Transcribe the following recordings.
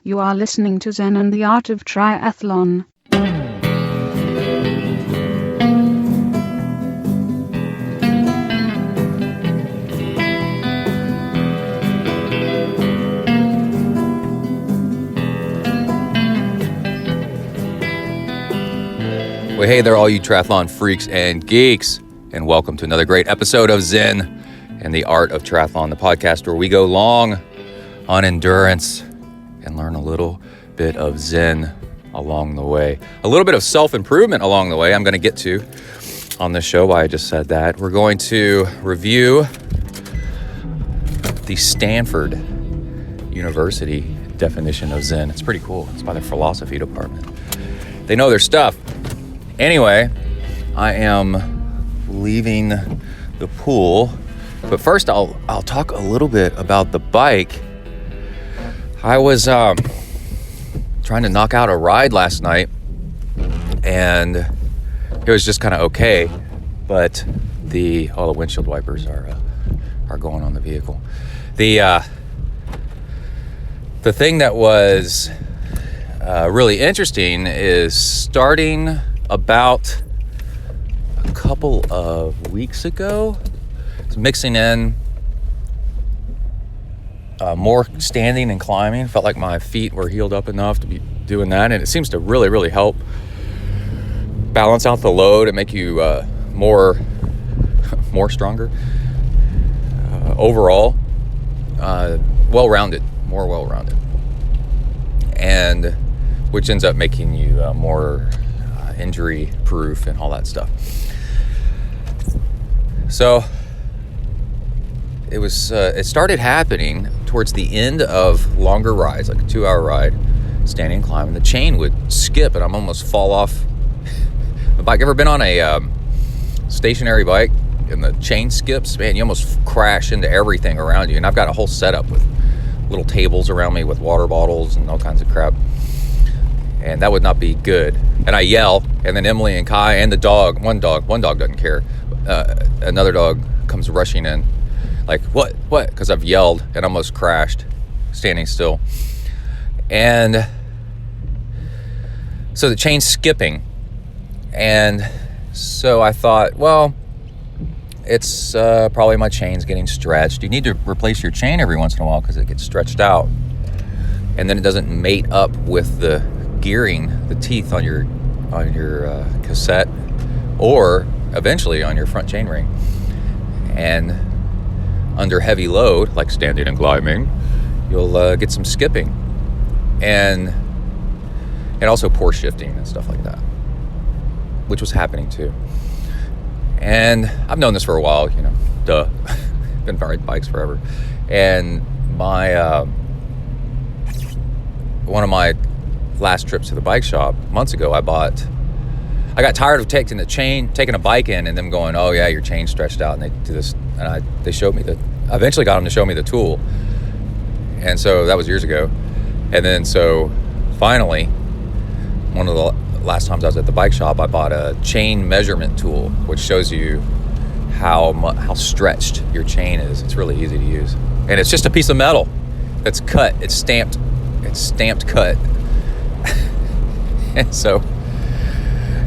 You are listening to Zen and the Art of Triathlon. Well, hey there, all you triathlon freaks and geeks, and welcome to another great episode of Zen and the Art of Triathlon, the podcast where we go long on endurance and learn a little bit of Zen along the way. A little bit of self-improvement along the way I'm going to get to on this show, why I just said that. We're going to review the Stanford University definition of Zen. It's pretty cool. It's by the philosophy department. They know their stuff. Anyway, I am leaving the pool, but first I'll talk a little bit about the bike. I was trying to knock out a ride last night, and it was just kind of okay, but all the windshield wipers are going on the vehicle. The thing that was really interesting is starting about a couple of weeks ago, mixing in more standing and climbing. Felt like my feet were healed up enough to be doing that, and it seems to really, really help balance out the load and make you more stronger overall, more well-rounded, and which ends up making you more injury proof and all that stuff. So it started happening towards the end of longer rides, like a 2-hour ride, standing and climbing. The chain would skip and I'm almost fall off the bike. Ever been on a stationary bike and the chain skips? Man, you almost crash into everything around you. And I've got a whole setup with little tables around me with water bottles and all kinds of crap. And that would not be good. And I yell, and then Emily and Kai and the dog, one dog doesn't care. Another dog comes rushing in, like, what? Because I've yelled and almost crashed, standing still. And so the chain's skipping. And so I thought, well, it's probably my chain's getting stretched. You need to replace your chain every once in a while because it gets stretched out. And then it doesn't mate up with the gearing, the teeth on your cassette, or eventually on your front chain ring. And under heavy load, like standing and climbing, you'll get some skipping, and also poor shifting and stuff like that, which was happening too. And I've known this for a while, duh. Been riding bikes forever. And my one of my last trips to the bike shop months ago, I got tired of taking a bike in and them going, oh yeah, your chain's stretched out, and they do this, and they showed me I eventually got them to show me the tool. And so that was years ago. And then so finally, one of the last times I was at the bike shop, I bought a chain measurement tool, which shows you how stretched your chain is. It's really easy to use. And it's just a piece of metal that's cut. It's stamped cut. And so,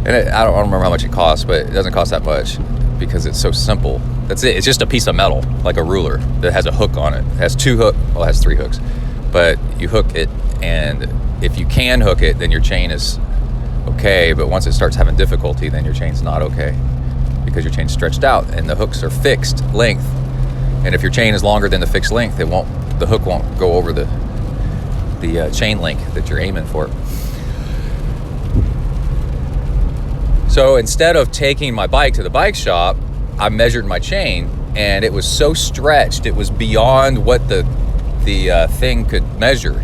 I don't remember how much it costs, but it doesn't cost that much because it's so simple. That's it. It's just a piece of metal, like a ruler, that has a hook on it. It has it has 3 hooks, but you hook it, and if you can hook it, then your chain is okay. But once it starts having difficulty, then your chain's not okay because your chain's stretched out and the hooks are fixed length. And if your chain is longer than the fixed length, the hook won't go over the chain link that you're aiming for. So instead of taking my bike to the bike shop, I measured my chain, and it was so stretched, it was beyond what the thing could measure.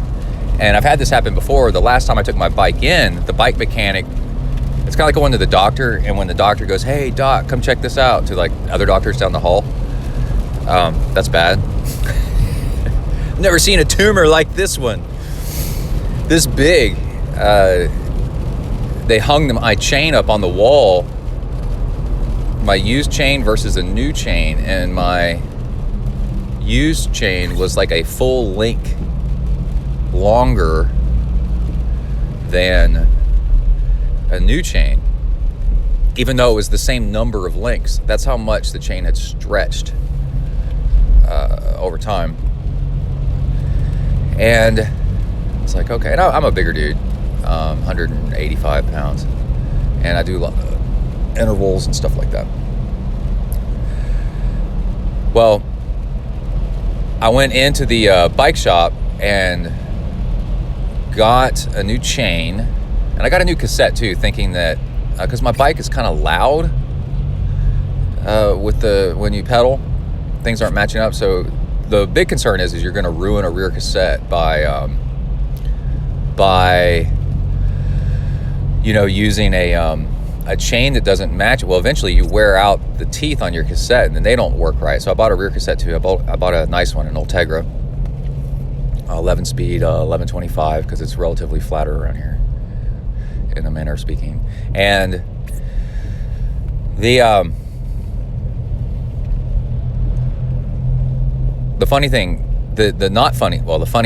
And I've had this happen before. The last time I took my bike in, the bike mechanic, it's kind of like going to the doctor, and when the doctor goes, hey doc, come check this out, to like other doctors down the hall, that's bad. Never seen a tumor like this one, this big. They hung my chain up on the wall, my used chain versus a new chain, and my used chain was like a full link longer than a new chain, even though it was the same number of links. That's how much the chain had stretched over time. And it's like, okay, and I'm a bigger dude, 185 pounds, and I do intervals and stuff like that. Well, I went into the bike shop and got a new chain, and I got a new cassette too, thinking that because my bike is kind of loud when you pedal, things aren't matching up. So the big concern is you're going to ruin a rear cassette by using a chain that doesment match. Well, eventually you wear out the teeth on your cassette, and then they don't work right. So I bought a rear cassette too. I bought a nice one, an Ultegra, 11 speed, 1125, because it's relatively flatter around here, in a manner of speaking. And the funny thing, the funny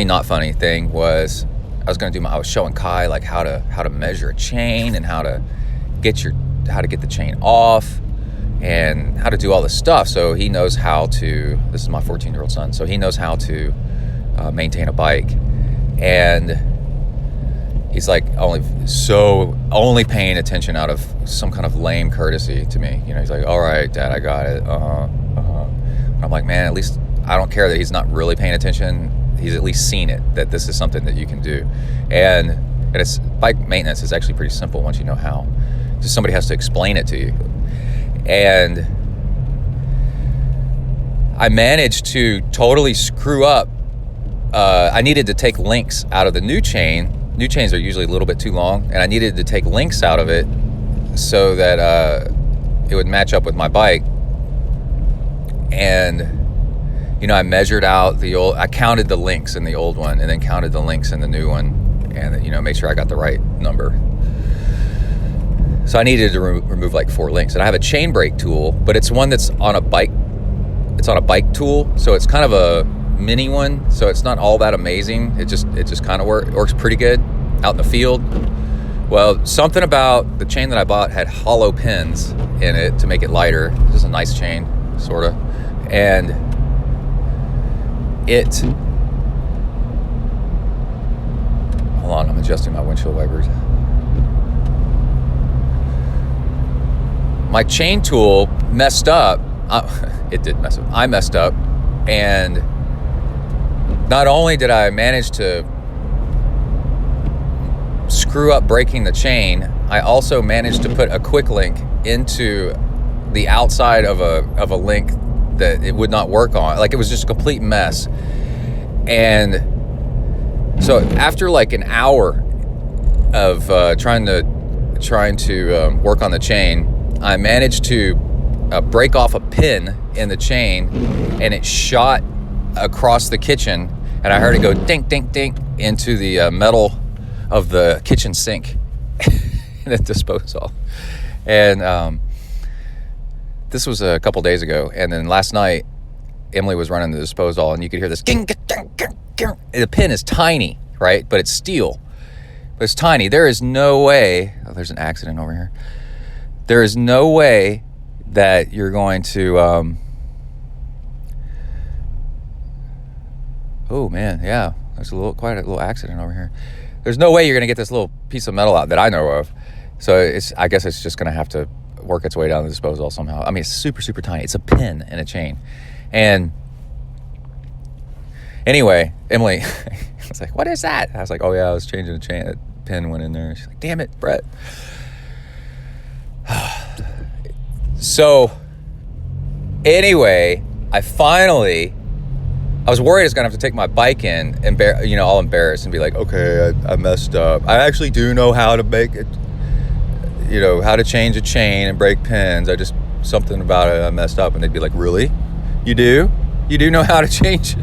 not funny thing was, I was showing Kai like how to measure a chain and how to get the chain off and how to do all this stuff. So he knows how to. This is my 14-year-old son, so he knows how to maintain a bike, and he's like only paying attention out of some kind of lame courtesy to me. He's like, "All right, Dad, I got it." And I'm like, man, at least I don't care that he's not really paying attention. He's at least seen it, that this is something that you can do. And it's bike maintenance is actually pretty simple once you know how. Just somebody has to explain it to you. And I managed to totally screw up. I needed to take links out of the new chain. New chains are usually a little bit too long, and I needed to take links out of it so that it would match up with my bike. And I measured out I counted the links in the old one, and then counted the links in the new one, and made sure I got the right number. So I needed to remove like 4 links, and I have a chain brake tool, but it's one that's on a bike. It's on a bike tool, so it's kind of a mini one, so it's not all that amazing. It just kind of works pretty good out in the field. Well, something about the chain that I bought had hollow pins in it to make it lighter. This is a nice chain, sort of, and hold on, I'm adjusting my windshield wipers. My chain tool messed up. It did mess up. I messed up, and not only did I manage to screw up breaking the chain, I also managed to put a quick link into the outside of a link that it would not work on. Like, it was just a complete mess. And so after like an hour of trying to work on the chain, I managed to break off a pin in the chain, and it shot across the kitchen, and I heard it go dink, dink, dink into the metal of the kitchen sink in the disposal. And this was a couple days ago, and then last night Emily was running the disposal, and you could hear this ging, ging, ging, ging. The pin is tiny, right? But it's steel. But it's tiny. There is no way. Oh, there's an accident over here. There is no way that you're going to. Oh man, yeah. There's quite a little accident over here. There's no way you're going to get this little piece of metal out that I know of. So I guess it's just going to have to work its way down the disposal somehow. I mean, it's super, super tiny. It's a pin in a chain. And anyway, Emily was like, "What is that?" I was like, "Oh yeah, I was changing the chain. That pin went in there." She's like, "Damn it, Brett." So anyway, I was worried I was going to have to take my bike in and, all embarrassed and be like, "Okay, I messed up. I actually do know how to make it, how to change a chain and break pins. Something about it, I messed up." And they'd be like, "Really? You do? You do know how to change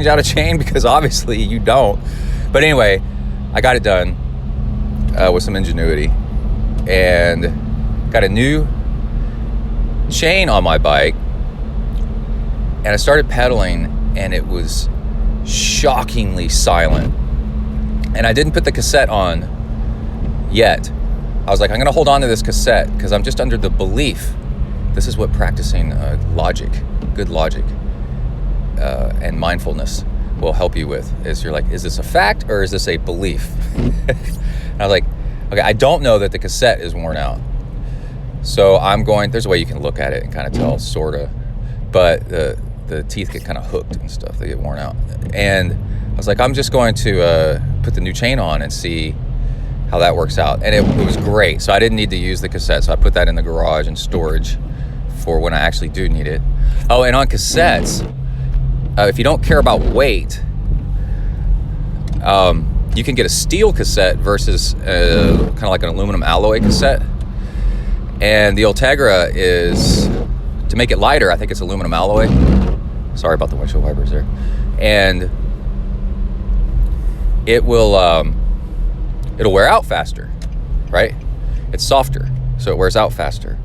out a chain? Because obviously you don't." But anyway, I got it done with some ingenuity and got a new chain on my bike. And I started pedaling, and it was shockingly silent. And And I didn't put the cassette on yet. I was like, I'm going to hold on to this cassette because I'm just under the belief. This is what practicing good logic, and mindfulness will help you with. Is you're like, is this a fact or is this a belief? And I was like, okay, I don't know that the cassette is worn out. So there's a way you can look at it and kind of tell, sort of. But the teeth get kind of hooked and stuff. They get worn out. And I was like, I'm just going to put the new chain on and see how that works out. And it was great. So I didn't need to use the cassette. So I put that in the garage in storage for when I actually do need it. Oh, and on cassettes, if you don't care about weight, you can get a steel cassette versus kind of like an aluminum alloy cassette. And the Ultegra is, to make it lighter, I think it's aluminum alloy. Sorry about the windshield wipers there. And it will, it'll wear out faster, right? It's softer, so it wears out faster.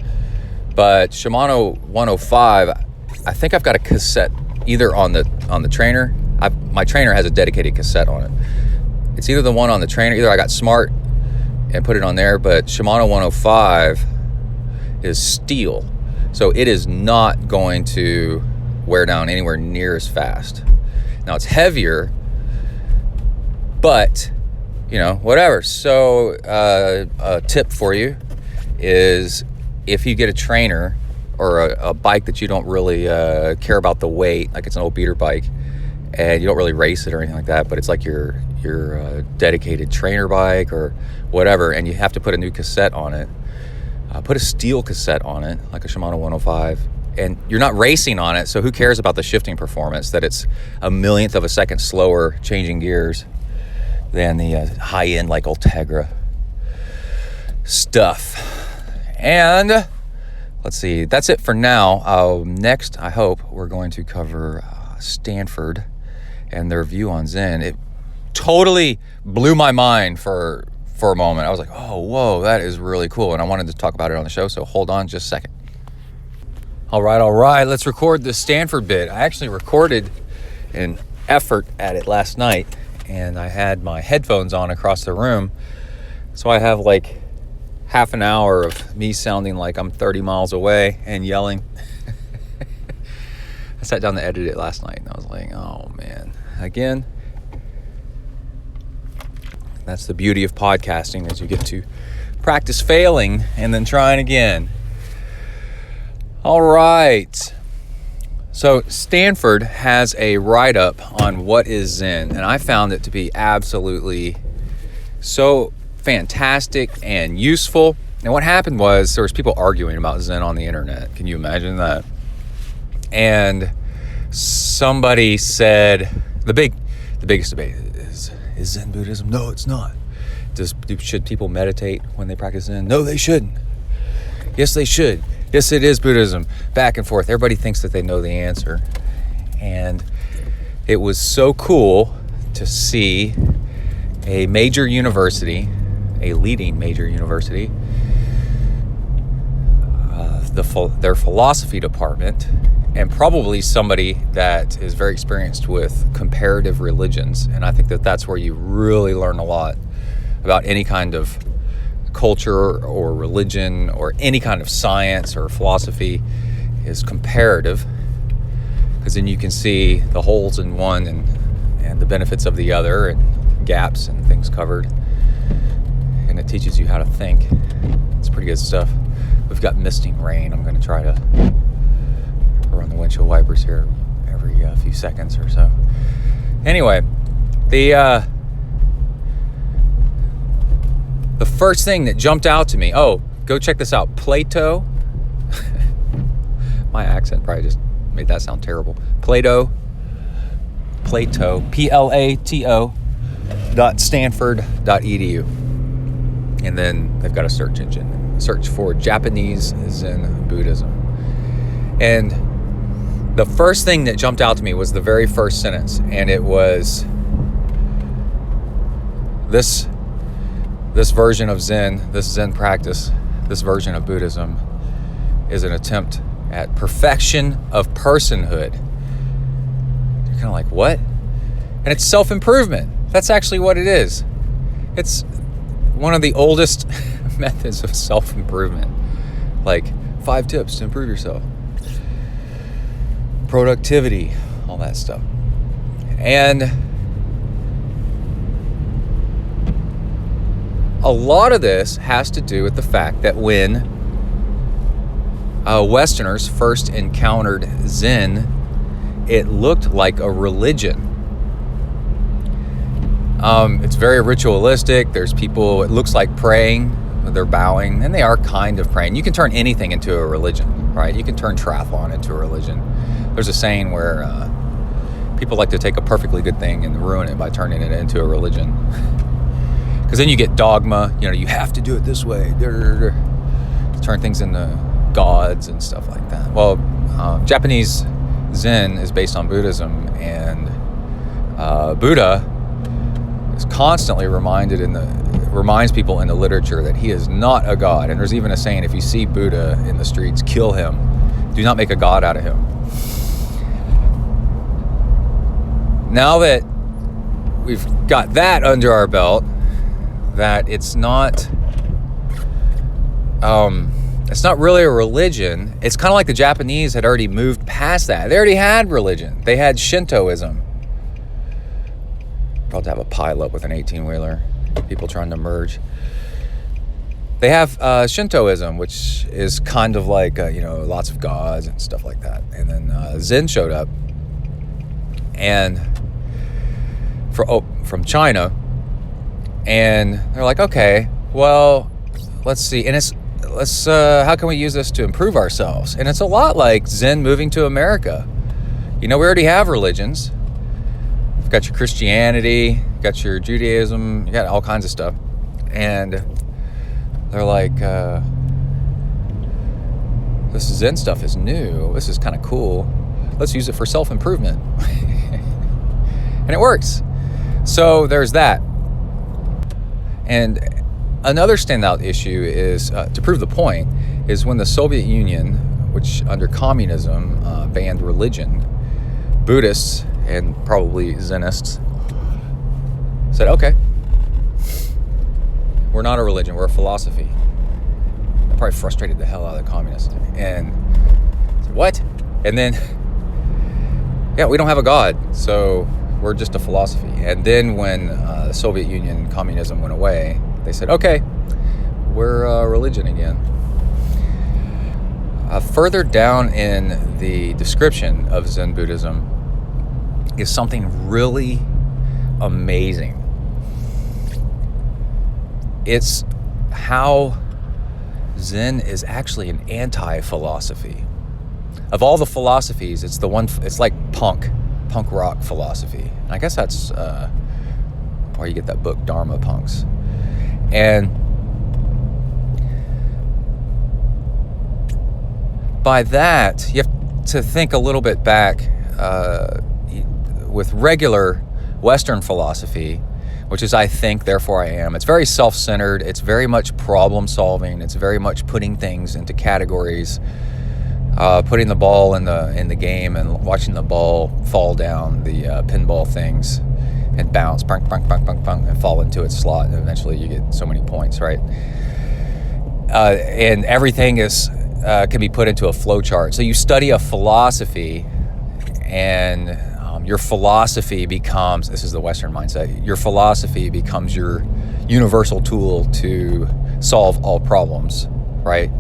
But Shimano 105, I think I've got a cassette either on the trainer. My trainer has a dedicated cassette on it. It's either the one on the trainer, either I got smart and put it on there, but Shimano 105 is steel. So it is not going to wear down anywhere near as fast. Now it's heavier, but whatever. So a tip for you is if you get a trainer or a bike that you don't really care about the weight, like it's an old beater bike, and you don't really race it or anything like that, but it's like your dedicated trainer bike or whatever, and you have to put a new cassette on it, put a steel cassette on it, like a Shimano 105, and you're not racing on it, so who cares about the shifting performance, that it's a millionth of a second slower changing gears than the high-end like Ultegra stuff. And let's see, that's it for now. Next, I hope we're going to cover Stanford and their view on Zen. It totally blew my mind for a moment. I was like, oh, whoa, that is really cool. And I wanted to talk about it on the show, so hold on just a second. All right, let's record the Stanford bit. I actually recorded an effort at it last night, and I had my headphones on across the room. So I have like half an hour of me sounding like I'm 30 miles away and yelling. I sat down to edit it last night, and I was like, oh, man. Again, that's the beauty of podcasting, is you get to practice failing and then trying again. All right. So Stanford has a write-up on what is Zen, and I found it to be absolutely so fantastic and useful. And what happened was there was people arguing about Zen on the internet. Can you imagine that? And somebody said the biggest debate is Zen Buddhism? No, it's not. Should people meditate when they practice Zen? No, they shouldn't. Yes, they should. Yes, it is Buddhism. Back and forth. Everybody thinks that they know the answer. And it was so cool to see a major university, a leading major university, their philosophy department, and probably somebody that is very experienced with comparative religions. And I think that that's where you really learn a lot about any kind of culture or religion or any kind of science or philosophy, is comparative, because then you can see the holes in one and the benefits of the other, and gaps and things covered, and it teaches you how to think. It's pretty good stuff. We've got misting rain. I'm going to try to run the windshield wipers here every few seconds or so. Anyway, the first thing that jumped out to me, go check this out, Plato. My accent probably just made that sound terrible. Plato, Plato, .stanford.edu. And then they've got a search engine. Search for Japanese Zen Buddhism. And the first thing that jumped out to me was the very first sentence, and it was this version of Zen, this Zen practice, this version of Buddhism is an attempt at perfection of personhood. You're kind of like, what? And it's self-improvement. That's actually what it is. It's one of the oldest methods of self-improvement. Like 5 tips to improve yourself. Productivity, all that stuff. And a lot of this has to do with the fact that when Westerners first encountered Zen, it looked like a religion. It's very ritualistic. There's people, it looks like praying, they're bowing, and they are kind of praying. You can turn anything into a religion, right? You can turn triathlon into a religion. There's a saying where people like to take a perfectly good thing and ruin it by turning it into a religion. Because then you get dogma, you have to do it this way. Turn things into gods and stuff like that. Well, Japanese Zen is based on Buddhism, and Buddha is constantly reminds people in the literature that he is not a god. And there's even a saying, if you see Buddha in the streets, kill him. Do not make a god out of him. Now that we've got that under our belt, that it's not really a religion. It's kind of like the Japanese had already moved past that. They already had religion. They had Shintoism. About to have a pile up with an 18-wheeler. People trying to merge. They have Shintoism, which is kind of like, lots of gods and stuff like that. And then Zen showed up. And from China. And they're like, okay, well, let's see. And how can we use this to improve ourselves? And it's a lot like Zen moving to America. We already have religions. You've got your Christianity, you've got your Judaism, you got all kinds of stuff. And they're like, this Zen stuff is new. This is kind of cool. Let's use it for self-improvement. And it works. So there's that. And another standout issue is, to prove the point, is when the Soviet Union, which under communism banned religion, Buddhists and probably Zenists said, okay, we're not a religion, we're a philosophy. That probably frustrated the hell out of the communists. And said, what? And then, yeah, we don't have a god, so we're just a philosophy. And then when the Soviet Union communism went away, they said, okay, we're a religion again. Further down in the description of Zen Buddhism is something really amazing. It's how Zen is actually an anti-philosophy. Of all the philosophies, it's like punk rock philosophy. And I guess that's where you get that book, Dharma Punks. And by that, you have to think a little bit back with regular Western philosophy, which is I think, therefore I am. It's very self-centered. It's very much problem solving. It's very much putting things into categories, putting the ball in the game and watching the ball fall down the pinball things and bounce, bunk, bunk, bunk, bunk, bunk, and fall into its slot. And eventually you get so many points, right? And everything can be put into a flow chart. So you study a philosophy, and your philosophy becomes, this is the Western mindset, your philosophy becomes your universal tool to solve all problems, right?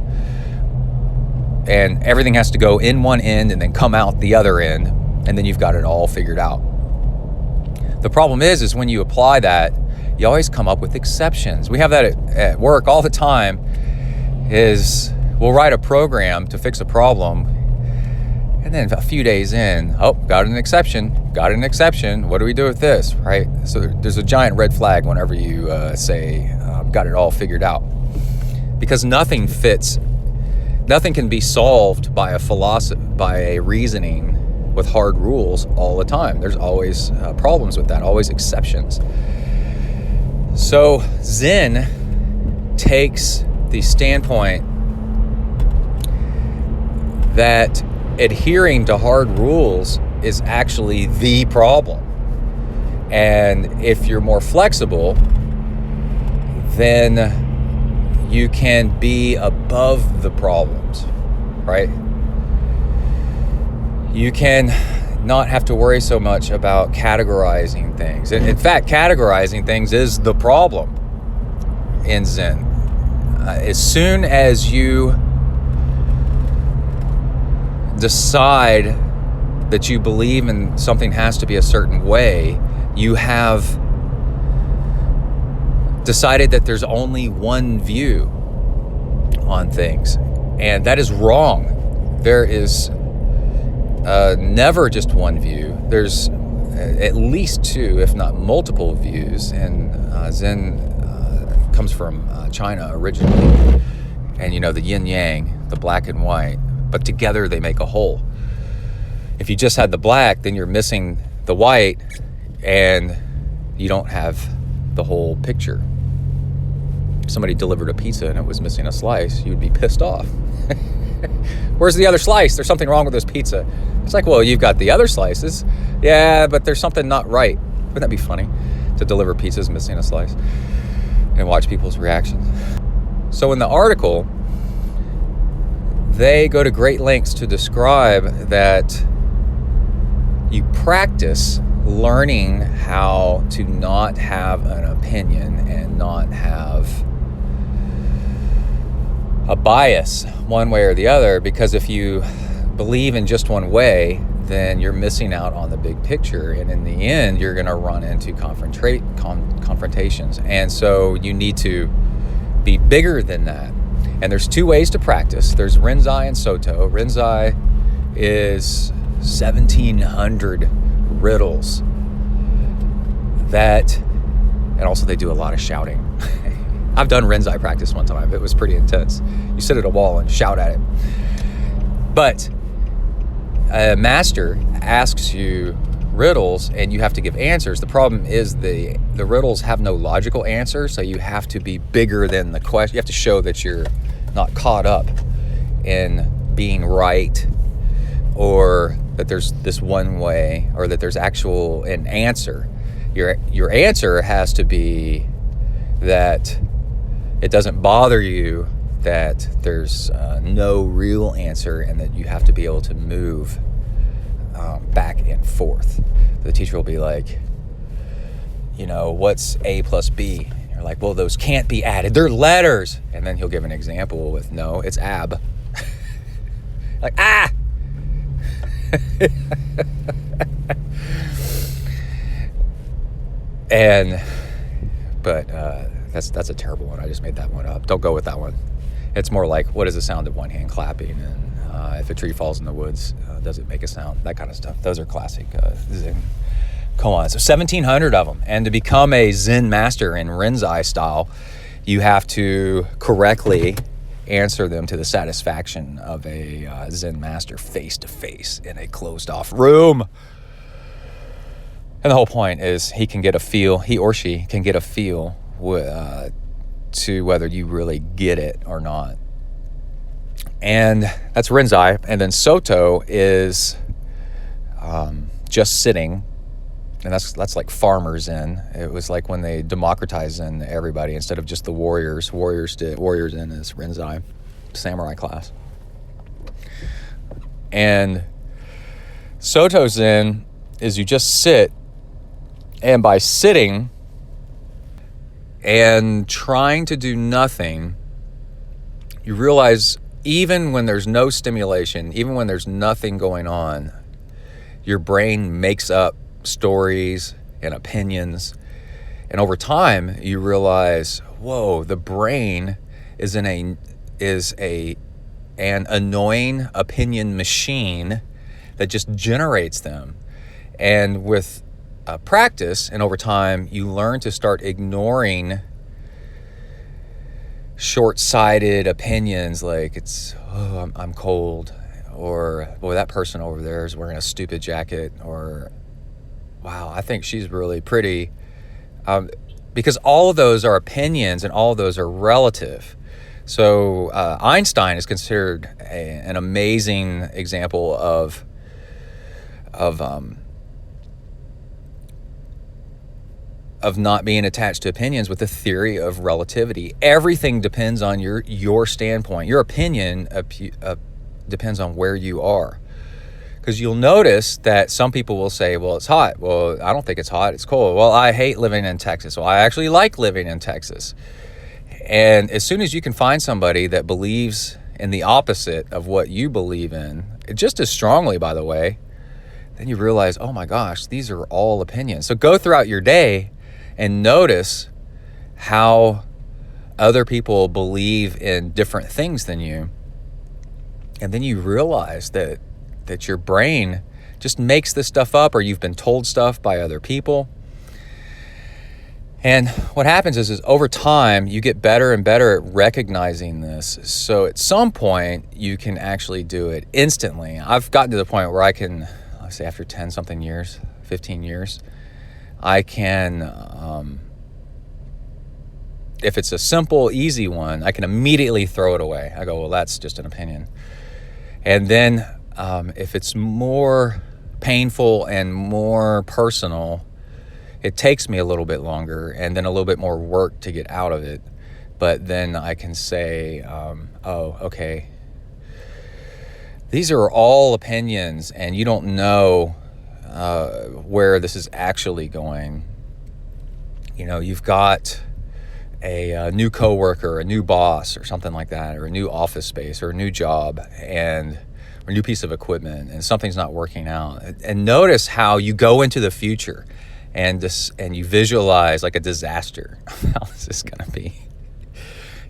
And everything has to go in one end and then come out the other end, and then you've got it all figured out. The problem is when you apply that, you always come up with exceptions. We have that at work all the time. We'll write a program to fix a problem, and then a few days in, got an exception. What do we do with this, right? So there's a giant red flag whenever you say, got it all figured out. Because nothing can be solved by a reasoning with hard rules all the time. There's always problems with that, always exceptions. So Zen takes the standpoint that adhering to hard rules is actually the problem. And if you're more flexible, then you can be above the problems, right? You can not have to worry so much about categorizing things. In fact, categorizing things is the problem in Zen. As soon as you decide that you believe in something has to be a certain way, you have decided that there's only one view on things. And that is wrong. There is never just one view. There's at least two, if not multiple views. And Zen comes from China originally. And the yin-yang, the black and white, but together they make a whole. If you just had the black, then you're missing the white and you don't have the whole picture. If somebody delivered a pizza and it was missing a slice, you would be pissed off. Where's the other slice? There's something wrong with this pizza. It's like, well, you've got the other slices. Yeah, but there's something not right. Wouldn't that be funny, to deliver pizzas missing a slice and watch people's reactions? So in the article, they go to great lengths to describe that you practice learning how to not have an opinion and not have a bias one way or the other, because if you believe in just one way, then you're missing out on the big picture, and in the end you're going to run into confrontations. And so you need to be bigger than that. And there's two ways to practice. There's Rinzai and Soto. Rinzai is 1,700 riddles that, and also they do a lot of shouting. I've done Rinzai practice one time. It was pretty intense. You sit at a wall and shout at it. But a master asks you riddles and you have to give answers. The problem is the riddles have no logical answer, so you have to be bigger than the question. You have to show that you're not caught up in being right, or that there's this one way, or that there's an answer. Your answer has to be that it doesn't bother you that there's no real answer, and that you have to be able to move back and forth. The teacher will be like, what's A plus B? And you're like, well, those can't be added. They're letters. And then he'll give an example with, no, it's ab. Like, ah! But that's a terrible one. I just made that one up. Don't go with that one. It's more like, what is the sound of one hand clapping? And if a tree falls in the woods, does it make a sound? That kind of stuff. Those are classic Zen koans. So 1,700 of them. And to become a Zen master in Rinzai style, you have to correctly answer them to the satisfaction of a Zen master face to face in a closed off room. And the whole point is he or she can get a feel to whether you really get it or not. And that's Rinzai. And then Soto is just sitting. And that's like farmer Zen. It was like when they democratized Zen to everybody instead of just the warriors. Warrior Zen is Rinzai, samurai class. And Soto Zen is you just sit, and by sitting and trying to do nothing, you realize even when there's no stimulation, even when there's nothing going on, your brain makes up stories and opinions. And over time, you realize, whoa, the brain is an annoying opinion machine that just generates them. And with practice and over time, you learn to start ignoring short-sighted opinions like I'm cold, or boy, that person over there is wearing a stupid jacket, or wow, I think she's really pretty. Because all of those are opinions and all of those are relative. So Einstein is considered an amazing example of of not being attached to opinions with the theory of relativity. Everything depends on your standpoint. Your opinion depends on where you are. Because you'll notice that some people will say, well, it's hot. Well, I don't think it's hot. It's cold. Well, I hate living in Texas. Well, I actually like living in Texas. And as soon as you can find somebody that believes in the opposite of what you believe in, just as strongly, by the way, then you realize, oh my gosh, these are all opinions. So go throughout your day and notice how other people believe in different things than you. And then you realize that your brain just makes this stuff up, or you've been told stuff by other people. And what happens is over time, you get better and better at recognizing this. So at some point, you can actually do it instantly. I've gotten to the point where I can, let's say after 10-something years, 15 years, I can, if it's a simple, easy one, I can immediately throw it away. I go, well, that's just an opinion. And then if it's more painful and more personal, it takes me a little bit longer and then a little bit more work to get out of it. But then I can say, oh, okay, these are all opinions and you don't know where this is actually going. You know, you've got a new coworker, a new boss or something like that, or a new office space or a new job and or a new piece of equipment, and something's not working out. And notice how you go into the future and you visualize like a disaster. How is this going to be?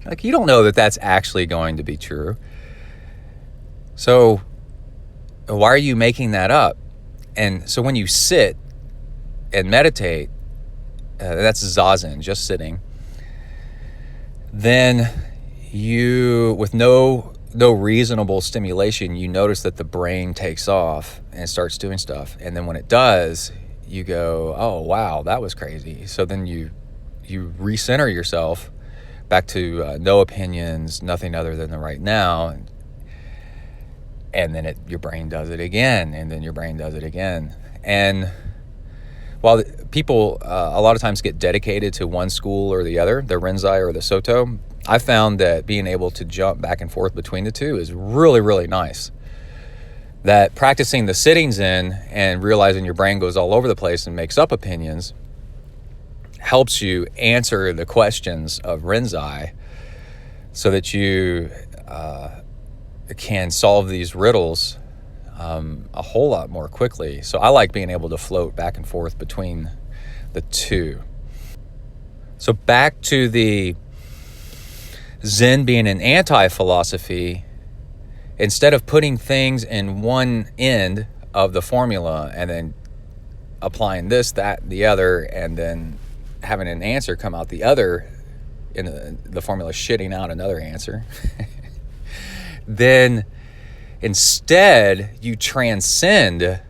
Like, you don't know that that's actually going to be true. So why are you making that up? And so when you sit and meditate, that's zazen, just sitting, then you, with no reasonable stimulation, you notice that the brain takes off and starts doing stuff. And then when it does, you go, oh, wow, that was crazy. So then you recenter yourself back to no opinions, nothing other than the right now. And then your brain does it again, and then your brain does it again. And while people a lot of times get dedicated to one school or the other, the Rinzai or the Soto, I found that being able to jump back and forth between the two is really, really nice. That practicing the sitting Zen and realizing your brain goes all over the place and makes up opinions helps you answer the questions of Rinzai so that you can solve these riddles a whole lot more quickly. So I like being able to float back and forth between the two. So back to the Zen being an anti-philosophy, instead of putting things in one end of the formula and then applying this, that, the other, and then having an answer come out the other in the formula shitting out another answer, then instead you transcend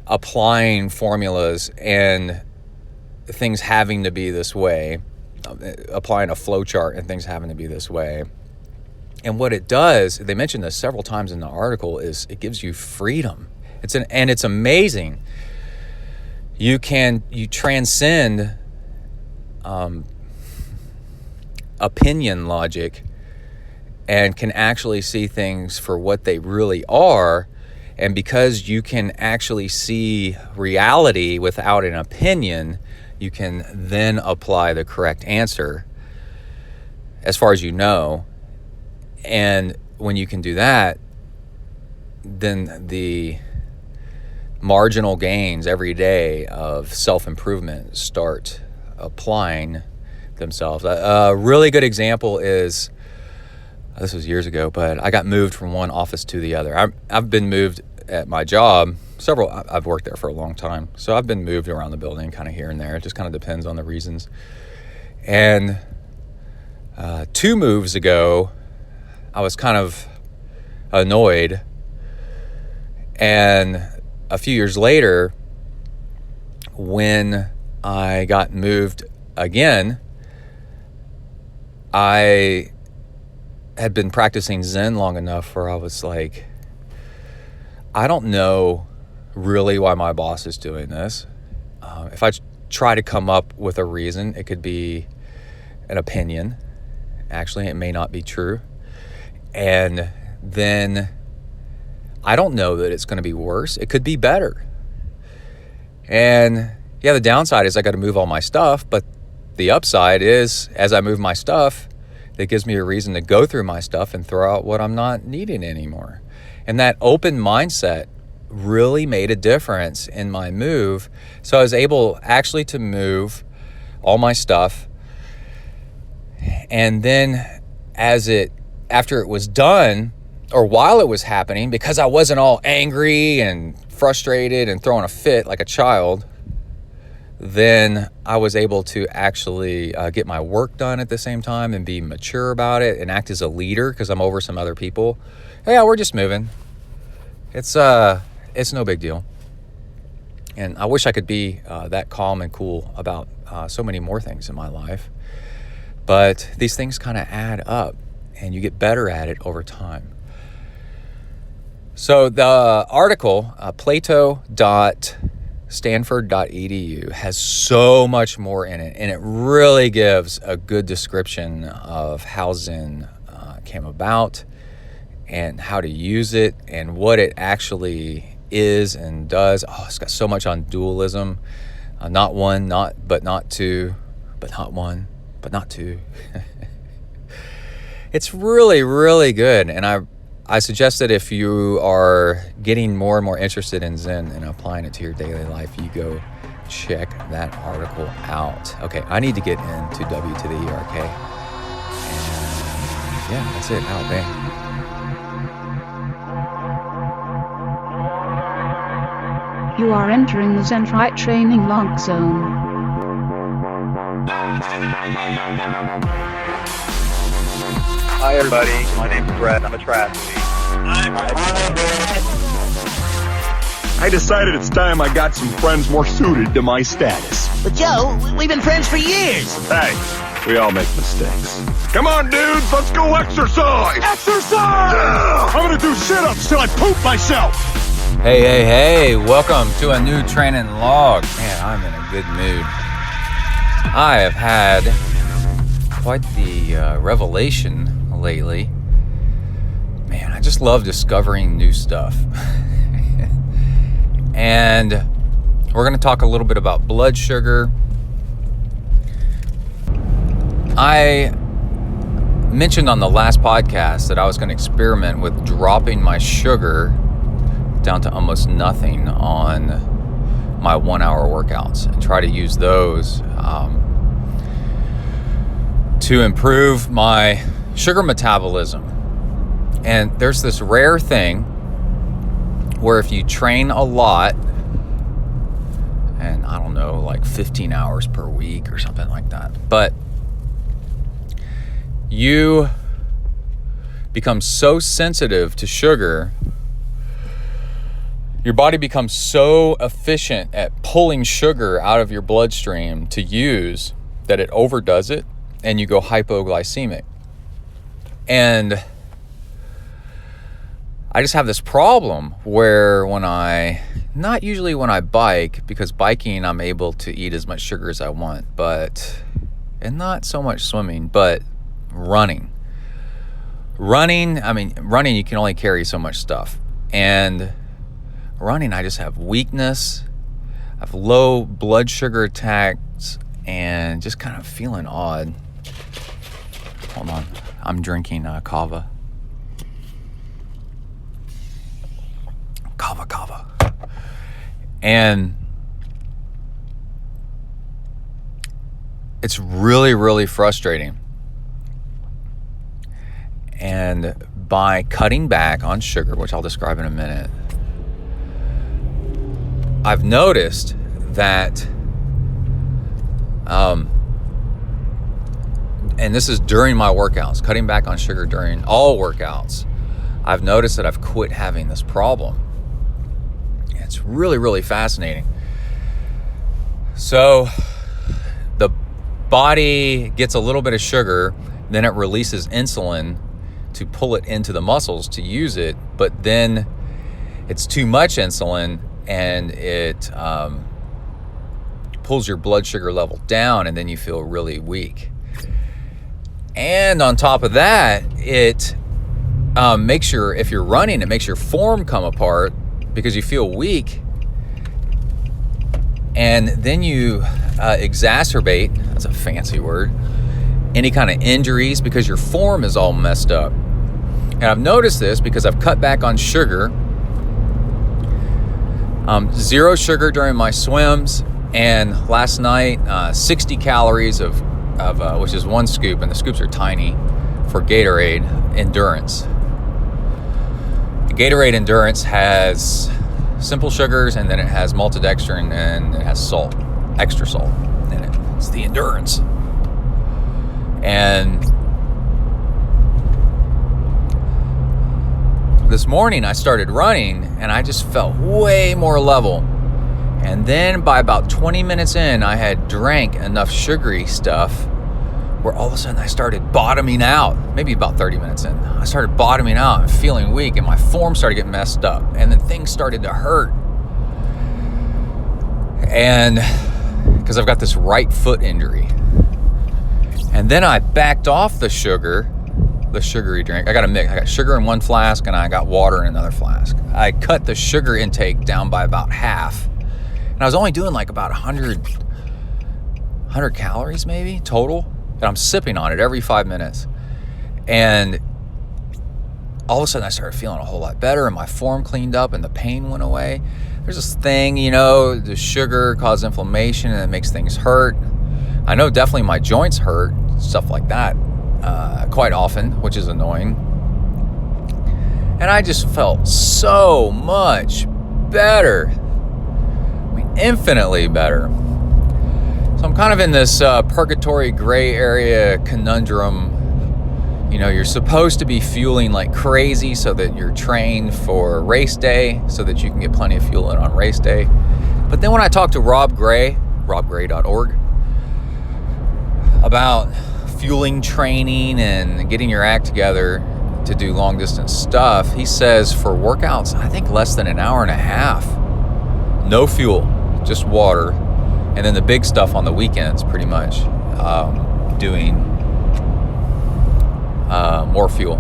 applying formulas and things having to be this way, applying a flow chart and things having to be this way. And what it does, they mentioned this several times in the article, is it gives you freedom. And it's amazing. You transcend opinion logic and can actually see things for what they really are. And because you can actually see reality without an opinion, you can then apply the correct answer as far as you know. And when you can do that, then the marginal gains every day of self-improvement start applying themselves. A really good example is, this was years ago, but I got moved from one office to the other. I've been moved at my job, I've worked there for a long time, so I've been moved around the building kind of here and there. It just kind of depends on the reasons. And 2 moves ago, I was kind of annoyed. And a few years later, when I got moved again, I had been practicing Zen long enough where I was like, I don't know really why my boss is doing this. If I try to come up with a reason. It could be an opinion. Actually, it may not be true. And then I don't know that it's going to be worse. It could be better. And yeah, the downside is I got to move all my stuff, but the upside is as I move my stuff, that gives me a reason to go through my stuff and throw out what I'm not needing anymore. And that open mindset really made a difference in my move. So I was able actually to move all my stuff. And then after it was done, or while it was happening, because I wasn't all angry and frustrated and throwing a fit like a child, then I was able to actually get my work done at the same time and be mature about it and act as a leader because I'm over some other people. Yeah, we're just moving. It's no big deal. And I wish I could be that calm and cool about so many more things in my life. But these things kind of add up and you get better at it over time. So the article, plato.stanford.edu, has so much more in it, and it really gives a good description of how Zen came about and how to use it and what it actually is and does. Oh, it's got so much on dualism. Not one, but not two, but not one, but not two. It's really, really good, and I suggest that if you are getting more and more interested in Zen and applying it to your daily life, you go check that article out. Okay, I need to get into W to the ERK. And yeah, that's it. Out, bang. You are entering the ZenTri training log zone. Hi everybody, my name's Brett. I'm a triathlete. I decided it's time I got some friends more suited to my status. But Joe, we've been friends for years. Hey, we all make mistakes. Come on, dudes, let's go exercise! Exercise! Yeah! I'm gonna do sit-ups till I poop myself! Hey, welcome to a new training log. Man, I'm in a good mood. I have had quite the revelation lately. Man, I just love discovering new stuff. And we're going to talk a little bit about blood sugar. I mentioned on the last podcast that I was going to experiment with dropping my sugar down to almost nothing on my 1 hour workouts and try to use those to improve my sugar metabolism. And there's this rare thing where if you train a lot, and I don't know, like 15 hours per week or something like that, but you become so sensitive to sugar, your body becomes so efficient at pulling sugar out of your bloodstream to use that it overdoes it and you go hypoglycemic. And I just have this problem where not usually when I bike, because biking I'm able to eat as much sugar as I want, and not so much swimming, but running you can only carry so much stuff. And running, I just have weakness, I have low blood sugar attacks, and just kind of feeling odd. Hold on, I'm drinking kava. Kava. And it's really, really frustrating. And by cutting back on sugar, which I'll describe in a minute, I've noticed that, and this is during my workouts, cutting back on sugar during all workouts, I've noticed that I've quit having this problem. It's really, really fascinating. So the body gets a little bit of sugar, then it releases insulin to pull it into the muscles to use it, but then it's too much insulin and it pulls your blood sugar level down, and then you feel really weak. And on top of that, it makes if you're running, it makes your form come apart because you feel weak. And then you exacerbate, that's a fancy word, any kind of injuries because your form is all messed up. And I've noticed this because I've cut back on sugar. 0 sugar during my swims, and last night 60 calories of which is 1 scoop, and the scoops are tiny, for Gatorade Endurance. The Gatorade Endurance has simple sugars, and then it has maltodextrin, and it has salt, extra salt in it. It's the Endurance. And this morning I started running, and I just felt way more level. And then by about 20 minutes in, I had drank enough sugary stuff where all of a sudden I started bottoming out. Maybe about 30 minutes in, I started bottoming out and feeling weak, and my form started getting messed up, and then things started to hurt. And because I've got this right foot injury. And then I backed off the sugary drink. I got a mix. I got sugar in 1 flask, and I got water in another flask. I cut the sugar intake down by about half. And I was only doing like about 100 calories maybe total. And I'm sipping on it every 5 minutes. And all of a sudden I started feeling a whole lot better, and my form cleaned up, and the pain went away. There's this thing, the sugar causes inflammation, and it makes things hurt. I know definitely my joints hurt, stuff like that, quite often, which is annoying. And I just felt so much better. I mean, infinitely better. So I'm kind of in this purgatory gray area conundrum. You're supposed to be fueling like crazy so that you're trained for race day, so that you can get plenty of fuel in on race day. But then when I talked to Rob Gray, robgray.org, about fueling training and getting your act together to do long distance stuff, he says for workouts, I think less than an hour and a half, no fuel, just water. And then the big stuff on the weekends, pretty much, doing more fuel,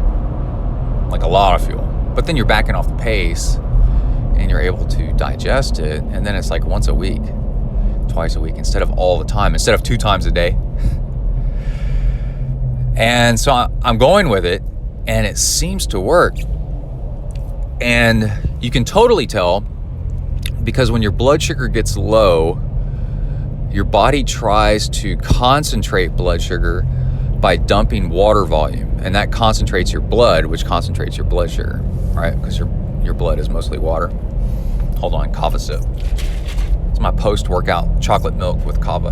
like a lot of fuel. But then you're backing off the pace, and you're able to digest it. And then it's like once a week, twice a week, instead of all the time, instead of 2 times a day. And so I'm going with it, and it seems to work. And you can totally tell, because when your blood sugar gets low, your body tries to concentrate blood sugar by dumping water volume, and that concentrates your blood, which concentrates your blood sugar, right? Because your blood is mostly water. Hold on, kava sip. It's my post-workout chocolate milk with kava.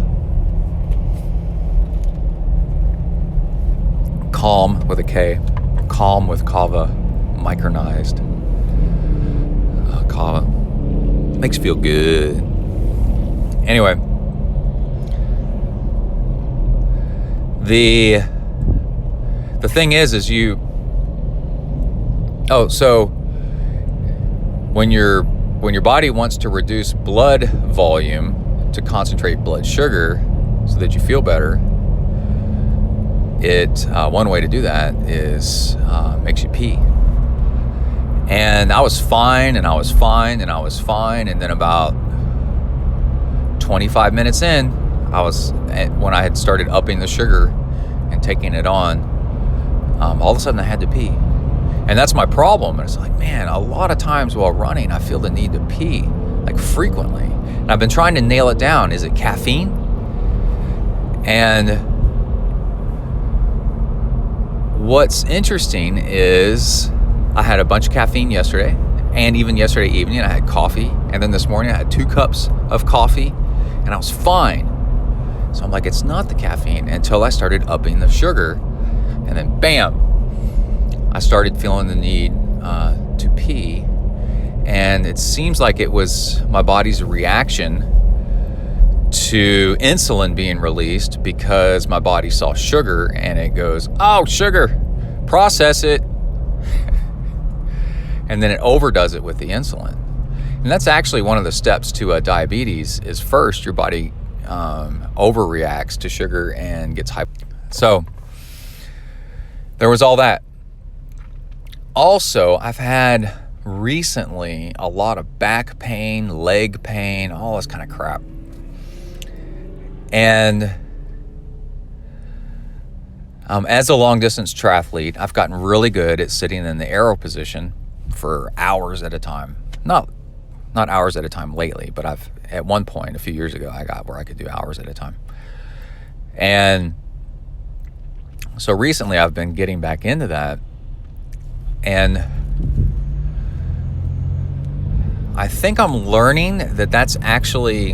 Calm with a K. Calm with kava, micronized. Kava makes you feel good. Anyway. The thing is so when your body wants to reduce blood volume to concentrate blood sugar so that you feel better, one way to do that is makes you pee. And I was fine, and then about 25 minutes in, when I had started upping the sugar and taking it on, all of a sudden I had to pee. And that's my problem. And it's like, man, a lot of times while running, I feel the need to pee, like frequently. And I've been trying to nail it down. Is it caffeine? And what's interesting is I had a bunch of caffeine yesterday, and even yesterday evening I had coffee. And then this morning I had 2 cups of coffee, and I was fine. So I'm like, it's not the caffeine, until I started upping the sugar. And then bam, I started feeling the need to pee. And it seems like it was my body's reaction to insulin being released, because my body saw sugar and it goes, oh, sugar, process it. And then it overdoes it with the insulin. And that's actually one of the steps to diabetes, is first your body overreacts to sugar and gets hyped. So there was all that. Also, I've had recently a lot of back pain, leg pain, all this kind of crap. And as a long-distance triathlete, I've gotten really good at sitting in the aero position for hours at a time. Not hours at a time lately, but at one point a few years ago, I got where I could do hours at a time. And so recently I've been getting back into that, and I think I'm learning that that's actually,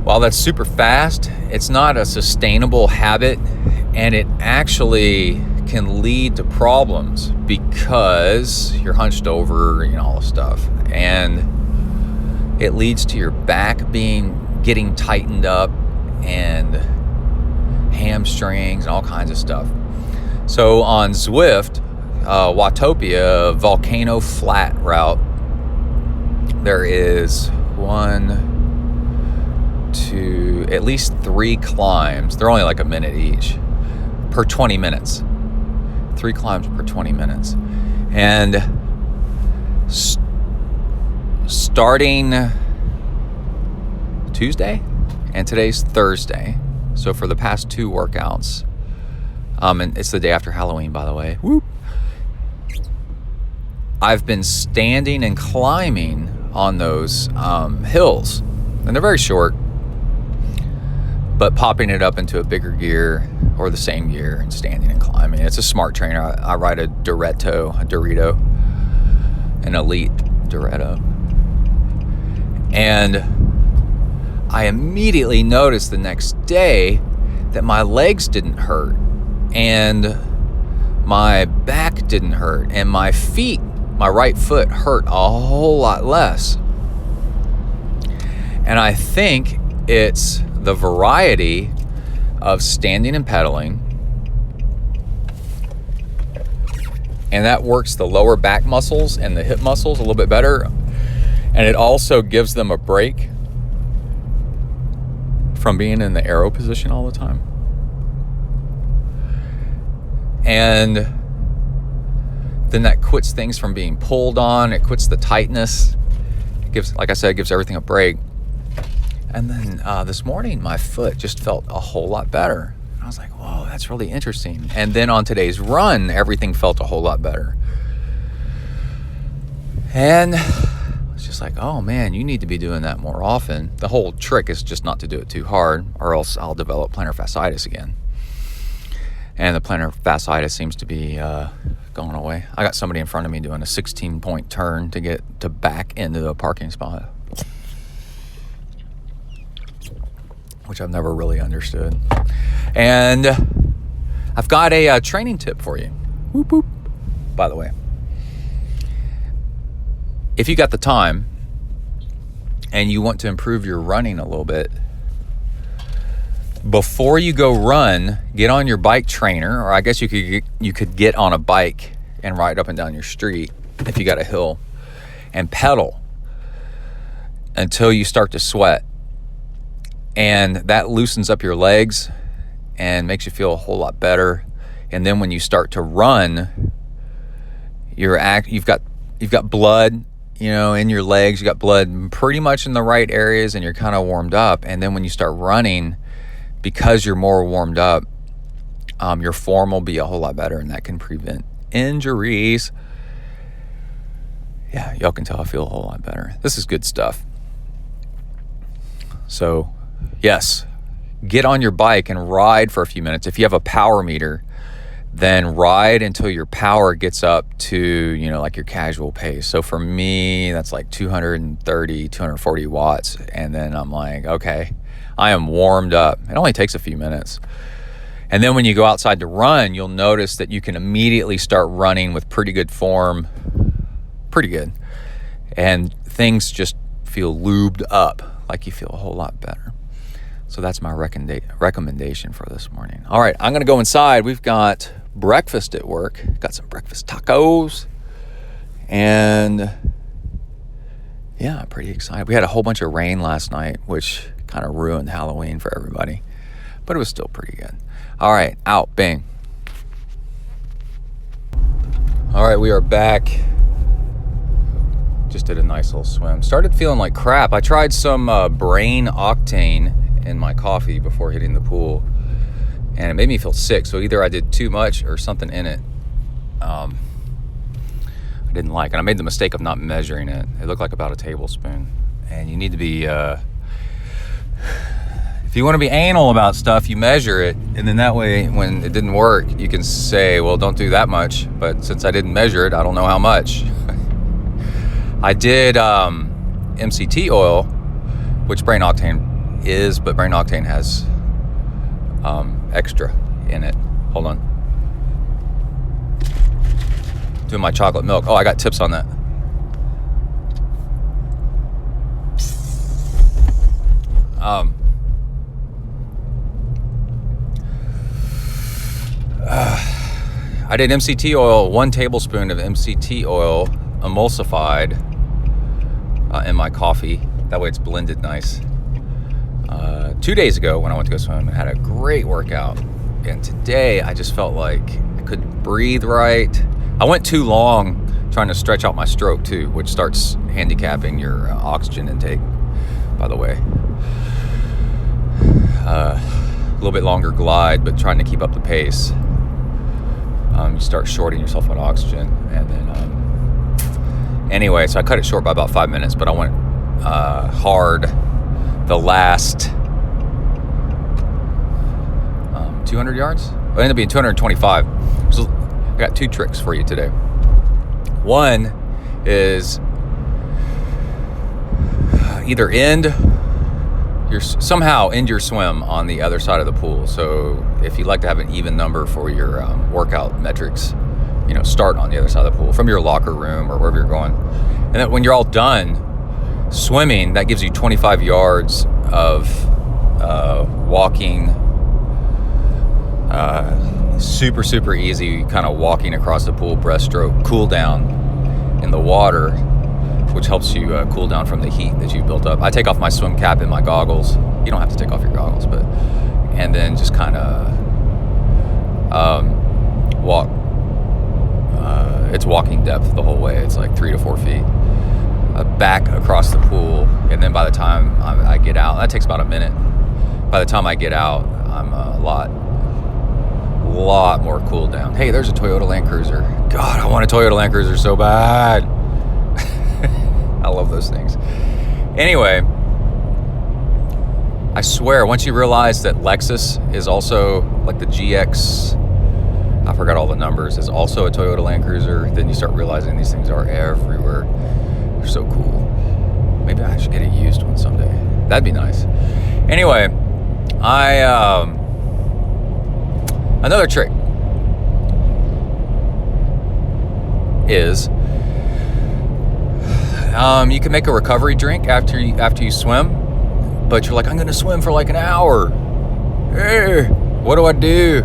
while that's super fast, it's not a sustainable habit, and it actually can lead to problems because you're hunched over, all this stuff, and it leads to your back getting tightened up and hamstrings and all kinds of stuff. So on Zwift, Watopia Volcano Flat route, there is at least 3 climbs. They're only like a minute each per 20 minutes. 3 climbs per 20 minutes. And starting Tuesday, and today's Thursday. So for the past 2 workouts, and it's the day after Halloween, by the way. Whoop. I've been standing and climbing on those hills, and they're very short, but popping it up into a bigger gear or the same gear and standing and climbing. It's a smart trainer. I ride a Dorito, an Elite Dorito. And I immediately noticed the next day that my legs didn't hurt, and my back didn't hurt, and my feet, my right foot hurt a whole lot less. And I think it's the variety of standing and pedaling, and that works the lower back muscles and the hip muscles a little bit better, and it also gives them a break from being in the aero position all the time. And then that quits things from being pulled on. It quits the tightness. It gives, like I said, it gives everything a break. And then this morning, my foot just felt a whole lot better. I was like, whoa, that's really interesting. And then on today's run, everything felt a whole lot better. And it's just like, oh man, you need to be doing that more often. The whole trick is just not to do it too hard, or else I'll develop plantar fasciitis again. And the plantar fasciitis seems to be going away. I got somebody in front of me doing a 16-point turn to get to back into the parking spot, which I've never really understood. And I've got a training tip for you. Whoop, whoop. By the way, if you got the time and you want to improve your running a little bit, before you go run, get on your bike trainer, or I guess you could get on a bike and ride up and down your street if you got a hill, and pedal until you start to sweat. And that loosens up your legs and makes you feel a whole lot better. And then when you start to run, you've got blood, in your legs. You got blood pretty much in the right areas, and you're kind of warmed up. And then when you start running, because you're more warmed up, your form will be a whole lot better, and that can prevent injuries. Yeah, y'all can tell I feel a whole lot better. This is good stuff. So, yes, get on your bike and ride for a few minutes. If you have a power meter, then ride until your power gets up to, like your casual pace. So for me, that's like 230, 240 watts. And then I'm like, okay, I am warmed up. It only takes a few minutes. And then when you go outside to run, you'll notice that you can immediately start running with pretty good form. Pretty good. And things just feel lubed up, like you feel a whole lot better. So that's my recommendation for this morning. All right, I'm going to go inside. We've got breakfast at work. Got some breakfast tacos. And yeah, pretty excited. We had a whole bunch of rain last night, which kind of ruined Halloween for everybody, but it was still pretty good. All right, out, bang. All right, we are back. Just did a nice little swim. Started feeling like crap. I tried some brain octane in my coffee before hitting the pool, and it made me feel sick. So either I did too much or something in it I didn't like. And I made the mistake of not measuring it. It looked like about a tablespoon. And you need to be, if you want to be anal about stuff, you measure it. And then that way, when it didn't work, you can say, well, don't do that much. But since I didn't measure it, I don't know how much. I did MCT oil, which brain octane is, but brain octane has extra in it. Hold on. Doing my chocolate milk. Oh, I got tips on that. I did MCT oil, 1 tablespoon of MCT oil emulsified in my coffee. That way it's blended nice. 2 days ago when I went to go swim, I had a great workout. And today I just felt like I couldn't breathe right. I went too long trying to stretch out my stroke too, which starts handicapping your oxygen intake, by the way. A little bit longer glide, but trying to keep up the pace. You start shorting yourself on oxygen. And then, anyway, so I cut it short by about 5 minutes, but I went hard the last 200 yards. It ended up being 225. So I got 2 tricks for you today. One is either somehow end your swim on the other side of the pool. So if you'd like to have an even number for your workout metrics, start on the other side of the pool from your locker room or wherever you're going. And then when you're all done swimming, that gives you 25 yards of walking, super, super easy kind of walking across the pool, breaststroke, cool down in the water, which helps you cool down from the heat that you built up. I take off my swim cap and my goggles. You don't have to take off your goggles, and then just kind of walk. It's walking depth the whole way. It's like 3 to 4 feet back across the pool. And then by the time I get out, that takes about a minute. By the time I get out, I'm a lot more cooled down. Hey, there's a Toyota Land Cruiser. God, I want a Toyota Land Cruiser so bad. I love those things. Anyway, I swear, once you realize that Lexus is also, like the GX, I forgot all the numbers, is also a Toyota Land Cruiser, then you start realizing these things are everywhere. They're so cool. Maybe I should get a used one someday. That'd be nice. Anyway, another trick is you can make a recovery drink after you swim, but you're like, I'm gonna swim for like an hour. What do I do?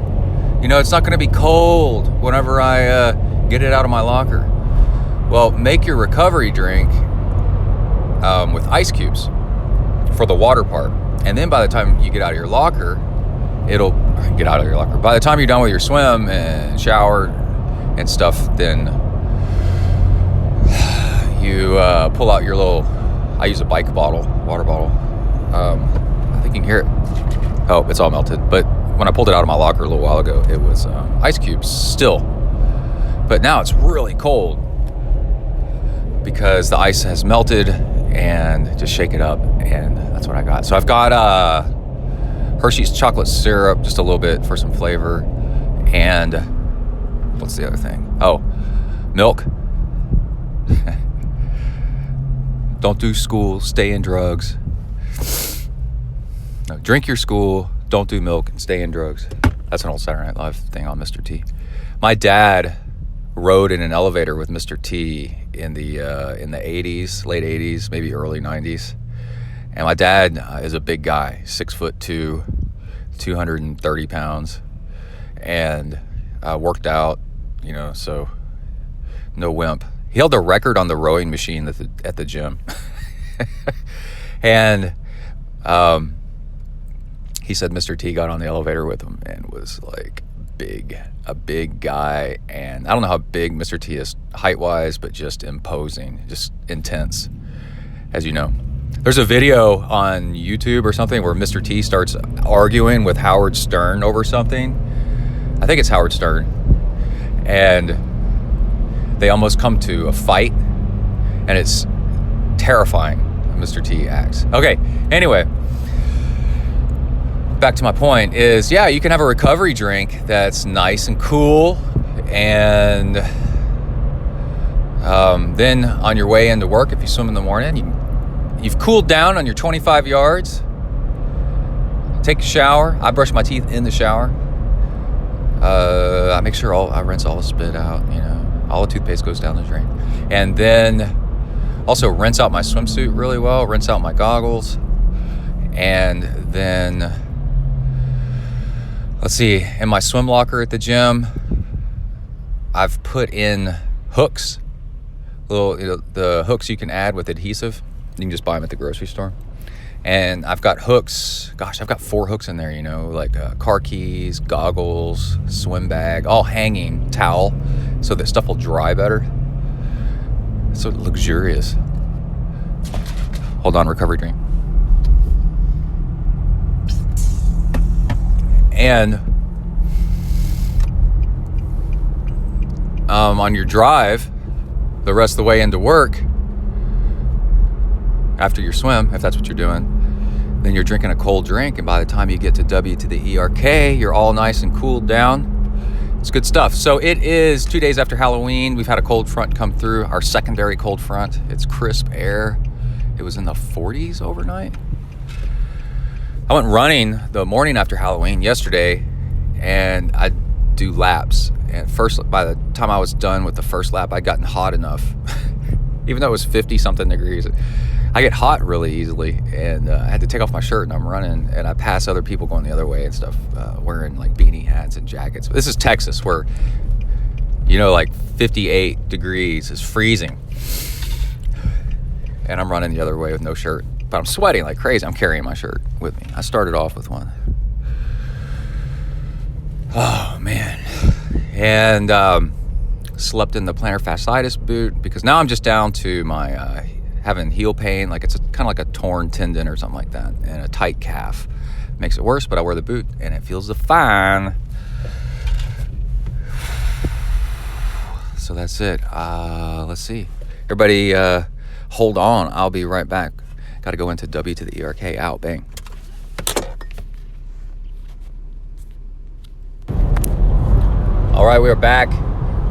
It's not gonna be cold whenever I get it out of my locker. Well, make your recovery drink with ice cubes for the water part, and then by the time you get out of your locker, by the time you're done with your swim and shower and stuff, then you pull out your little, I use a water bottle. I think you can hear it. Oh, it's all melted. But when I pulled it out of my locker a little while ago, it was ice cubes still. But now it's really cold because the ice has melted, and just shake it up, and that's what I got. So I've got Hershey's chocolate syrup, just a little bit for some flavor, and what's the other thing? Oh, milk. Don't do school, stay in drugs. No, drink your school, don't do milk, and stay in drugs. That's an old Saturday Night Live thing on Mr. T. My dad rode in an elevator with Mr. T in the 80s, late 80s, maybe early 90s. And my dad is a big guy, 6'2", 230 pounds, and worked out, so no wimp. He held the record on the rowing machine at the gym. And he said Mr. T got on the elevator with him and was like a big guy. And I don't know how big Mr. T is height-wise, but just imposing, just intense, as you know. There's a video on YouTube or something where Mr. T starts arguing with Howard Stern over something. I think it's Howard Stern. And they almost come to a fight. And it's terrifying, Mr. T acts. Okay, anyway. Back to my point is, yeah, you can have a recovery drink that's nice and cool. And then on your way into work, if you swim in the morning, you've cooled down on your 25 yards. Take a shower. I brush my teeth in the shower. I make sure I rinse all the spit out, all the toothpaste goes down the drain. And then also rinse out my swimsuit really well, rinse out my goggles. And then, let's see, in my swim locker at the gym, I've put in hooks, the hooks you can add with adhesive. You can just buy them at the grocery store. And I've got hooks. Gosh, I've got 4 hooks in there, like car keys, goggles, swim bag, all hanging, towel, so that stuff will dry better. So luxurious. Hold on, recovery drink. And on your drive, the rest of the way into work, after your swim, if that's what you're doing, then you're drinking a cold drink, and by the time you get to W to the ERK, you're all nice and cooled down. It's good stuff. So it is 2 days after Halloween. We've had a cold front come through, our secondary cold front. It's crisp air. It was in the 40s overnight. I went running the morning after Halloween yesterday, and I do laps. And by the time I was done with the first lap, I'd gotten hot enough, even though it was 50-something degrees. I get hot really easily, and I had to take off my shirt, and I'm running, and I pass other people going the other way and stuff, wearing like beanie hats and jackets. This is Texas, where, like 58 degrees is freezing, and I'm running the other way with no shirt, but I'm sweating like crazy. I'm carrying my shirt with me. I started off with one. Oh, man. And slept in the plantar fasciitis boot, because now I'm just down to my having heel pain, like it's kind of like a torn tendon or something like that, and a tight calf. Makes it worse, but I wear the boot and it feels fine. So that's it. Let's see. Everybody hold on. I'll be right back. Got to go into W to the ERK. Out. Bang. All right, we are back.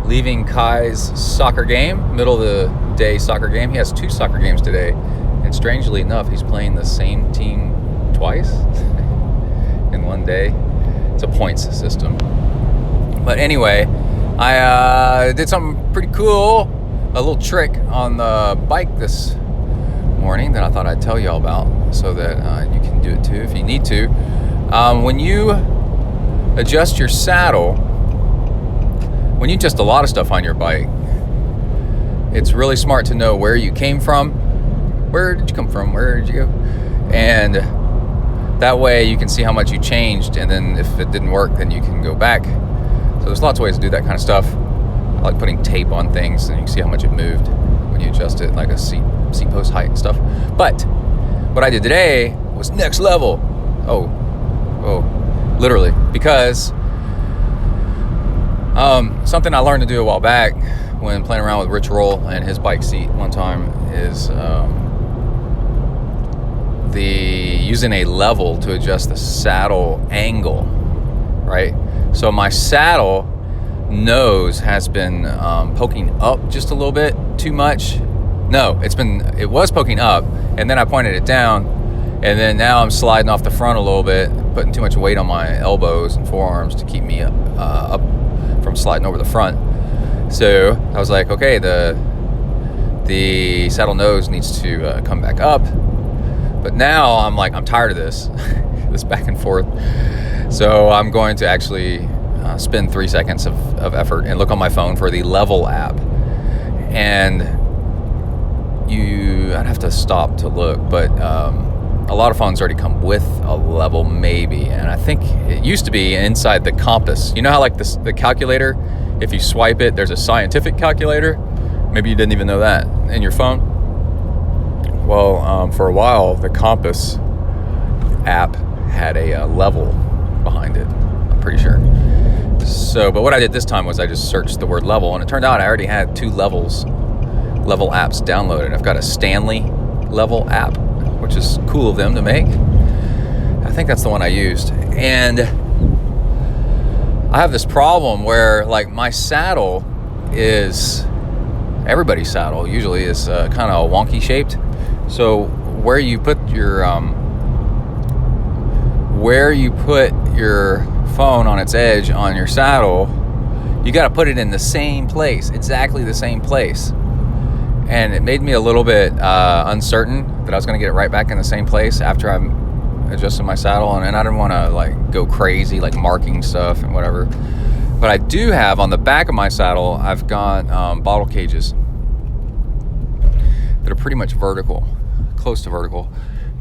Leaving Kai's soccer game, middle of the day soccer game. He has 2 soccer games today, and strangely enough, he's playing the same team twice in one day. It's a points system. But anyway, I did something pretty cool, a little trick on the bike this morning that I thought I'd tell y'all about, so that you can do it too if you need to. When you adjust your saddle, when you adjust a lot of stuff on your bike, it's really smart to know where you came from. Where did you come from? Where did you go? And that way you can see how much you changed, and then if it didn't work, then you can go back. So there's lots of ways to do that kind of stuff. I like putting tape on things, and you can see how much it moved when you adjust it, like a seat post height and stuff. But what I did today was next level. Oh, literally, because something I learned to do a while back when playing around with Rich Roll and his bike seat one time is using a level to adjust the saddle angle, right? So my saddle nose has been poking up just a little bit too much. No, it was poking up, and then I pointed it down, and then now I'm sliding off the front a little bit, putting too much weight on my elbows and forearms to keep me up from sliding over the front. So I was like, okay, the saddle nose needs to come back up. But now I'm like, I'm tired of this, this back and forth. So I'm going to actually spend 3 seconds of effort and look on my phone for the Level app. And I'd have to stop to look, but a lot of phones already come with a level, maybe. And I think it used to be inside the compass. You know how like the calculator, if you swipe it, there's a scientific calculator? Maybe you didn't even know that in your phone. Well, for a while, the compass app had a level behind it, I'm pretty sure. So, but what I did this time was I just searched the word level, and it turned out I already had 2 level apps downloaded. I've got a Stanley level app, which is cool of them to make. I think that's the one I used. And I have this problem where like my saddle is, everybody's saddle usually is kind of wonky shaped. So where you put your phone on its edge on your saddle, you got to put it in the same place, exactly the same place. And it made me a little bit uncertain that I was going to get it right back in the same place after I adjusted my saddle, and I didn't want to like go crazy like marking stuff and whatever. But I do have on the back of my saddle, I've got bottle cages that are pretty much vertical, close to vertical.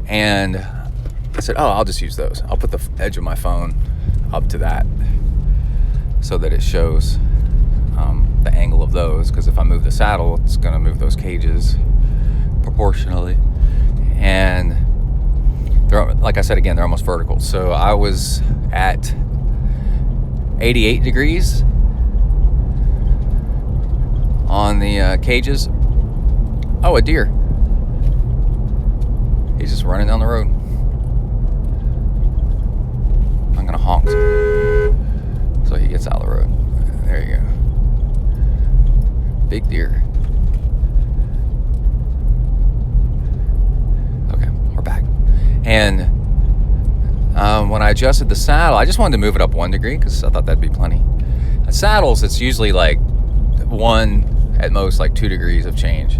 And I said, oh, I'll just use those. I'll put the edge of my phone up to that so that it shows the angle of those, because if I move the saddle, it's going to move those cages proportionally. And they're, like I said again, they're almost vertical. So I was at 88 degrees on the cages. Oh, a deer. He's just running down the road. I'm gonna honk so he gets out of the road. There you go. Big deer. Okay, we're back. And when I adjusted the saddle, I just wanted to move it up 1 degree because I thought that'd be plenty. At saddles, it's usually like 1, at most like 2 degrees of change.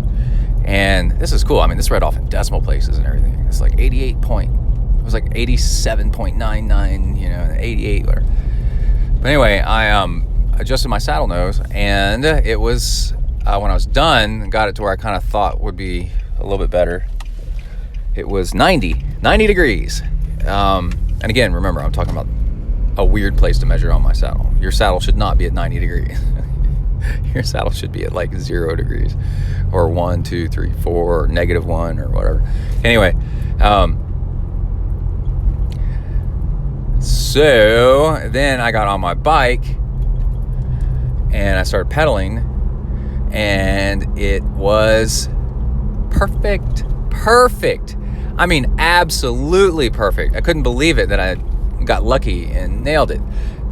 And this is cool. I mean, this read off in decimal places and everything. It's like 88 point. It was like 87.99, 88. Whatever. But anyway, I adjusted my saddle nose, and it was, when I was done, got it to where I kind of thought would be a little bit better. It was 90 degrees. And again, remember, I'm talking about a weird place to measure on my saddle. Your saddle should not be at 90 degrees. Your saddle should be at like 0 degrees or 1, 2, 3, 4, or -1 or whatever. Anyway, so then I got on my bike and I started pedaling, and it was perfect. I mean, absolutely perfect. I couldn't believe it that I got lucky and nailed it.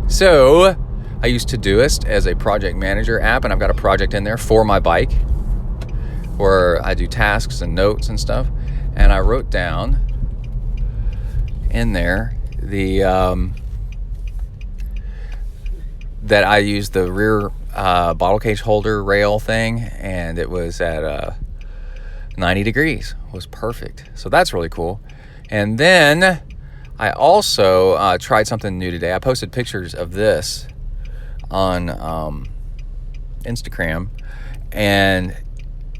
So I use Todoist as a project manager app, and I've got a project in there for my bike where I do tasks and notes and stuff. And I wrote down in there that I used the rear bottle cage holder rail thing, and it was at 90 degrees. It was perfect. So that's really cool. And then I also tried something new today. I posted pictures of this on Instagram, and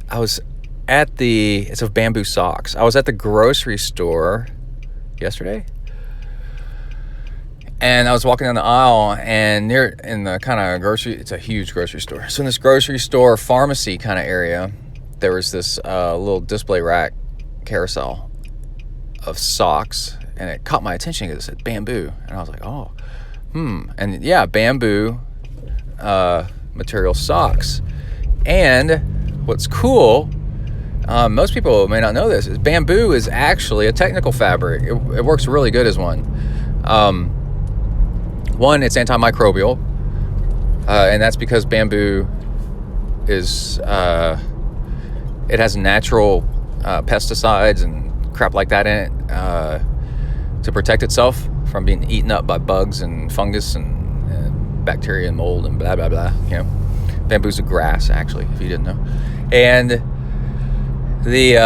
I was at it's of bamboo socks. I was at the grocery store yesterday, and I was walking down the aisle, and near in the kind of grocery, it's a huge grocery store. So in this grocery store pharmacy kind of area, there was this little display rack carousel of socks, and it caught my attention because it said bamboo, and I was like, oh, and yeah, bamboo material socks. And what's cool, most people may not know this, is bamboo is actually a technical fabric. It works really good as one. One, it's antimicrobial, and that's because bamboo is it has natural pesticides and crap like that in it to protect itself from being eaten up by bugs and fungus and bacteria and mold and blah blah blah. Bamboo's a grass, actually, if you didn't know. And the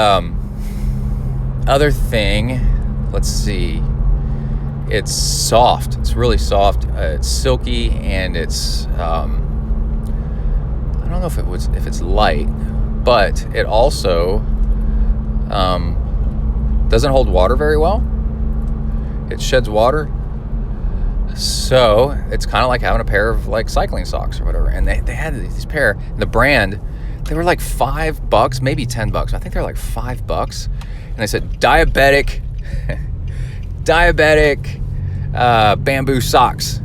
other thing, let's see, it's soft. It's really soft. It's silky, and it's I don't know if it's light, but it also doesn't hold water very well. It sheds water. So it's kind of like having a pair of like cycling socks or whatever. And they had these pair, the brand, they were like $5, maybe $10. I think they're like $5. And they said diabetic bamboo socks.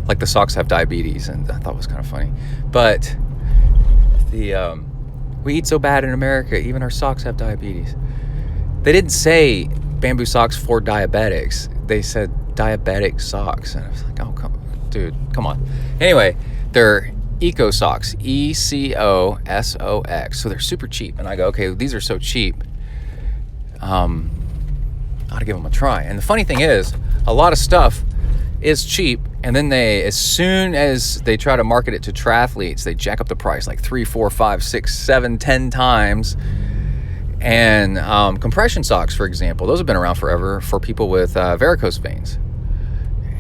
Like the socks have diabetes, and I thought it was kind of funny. But we eat so bad in America, even our socks have diabetes. They didn't say bamboo socks for diabetics. They said diabetic socks. And I was like, oh, come on. Anyway, they're Eco Socks, ECOSOX. So they're super cheap. And I go, okay, these are so cheap. I ought to give them a try. And the funny thing is, a lot of stuff is cheap, and then as soon as they try to market it to triathletes, they jack up the price like 3, 4, 5, 6, 7, 10 times. And compression socks, for example, those have been around forever for people with varicose veins.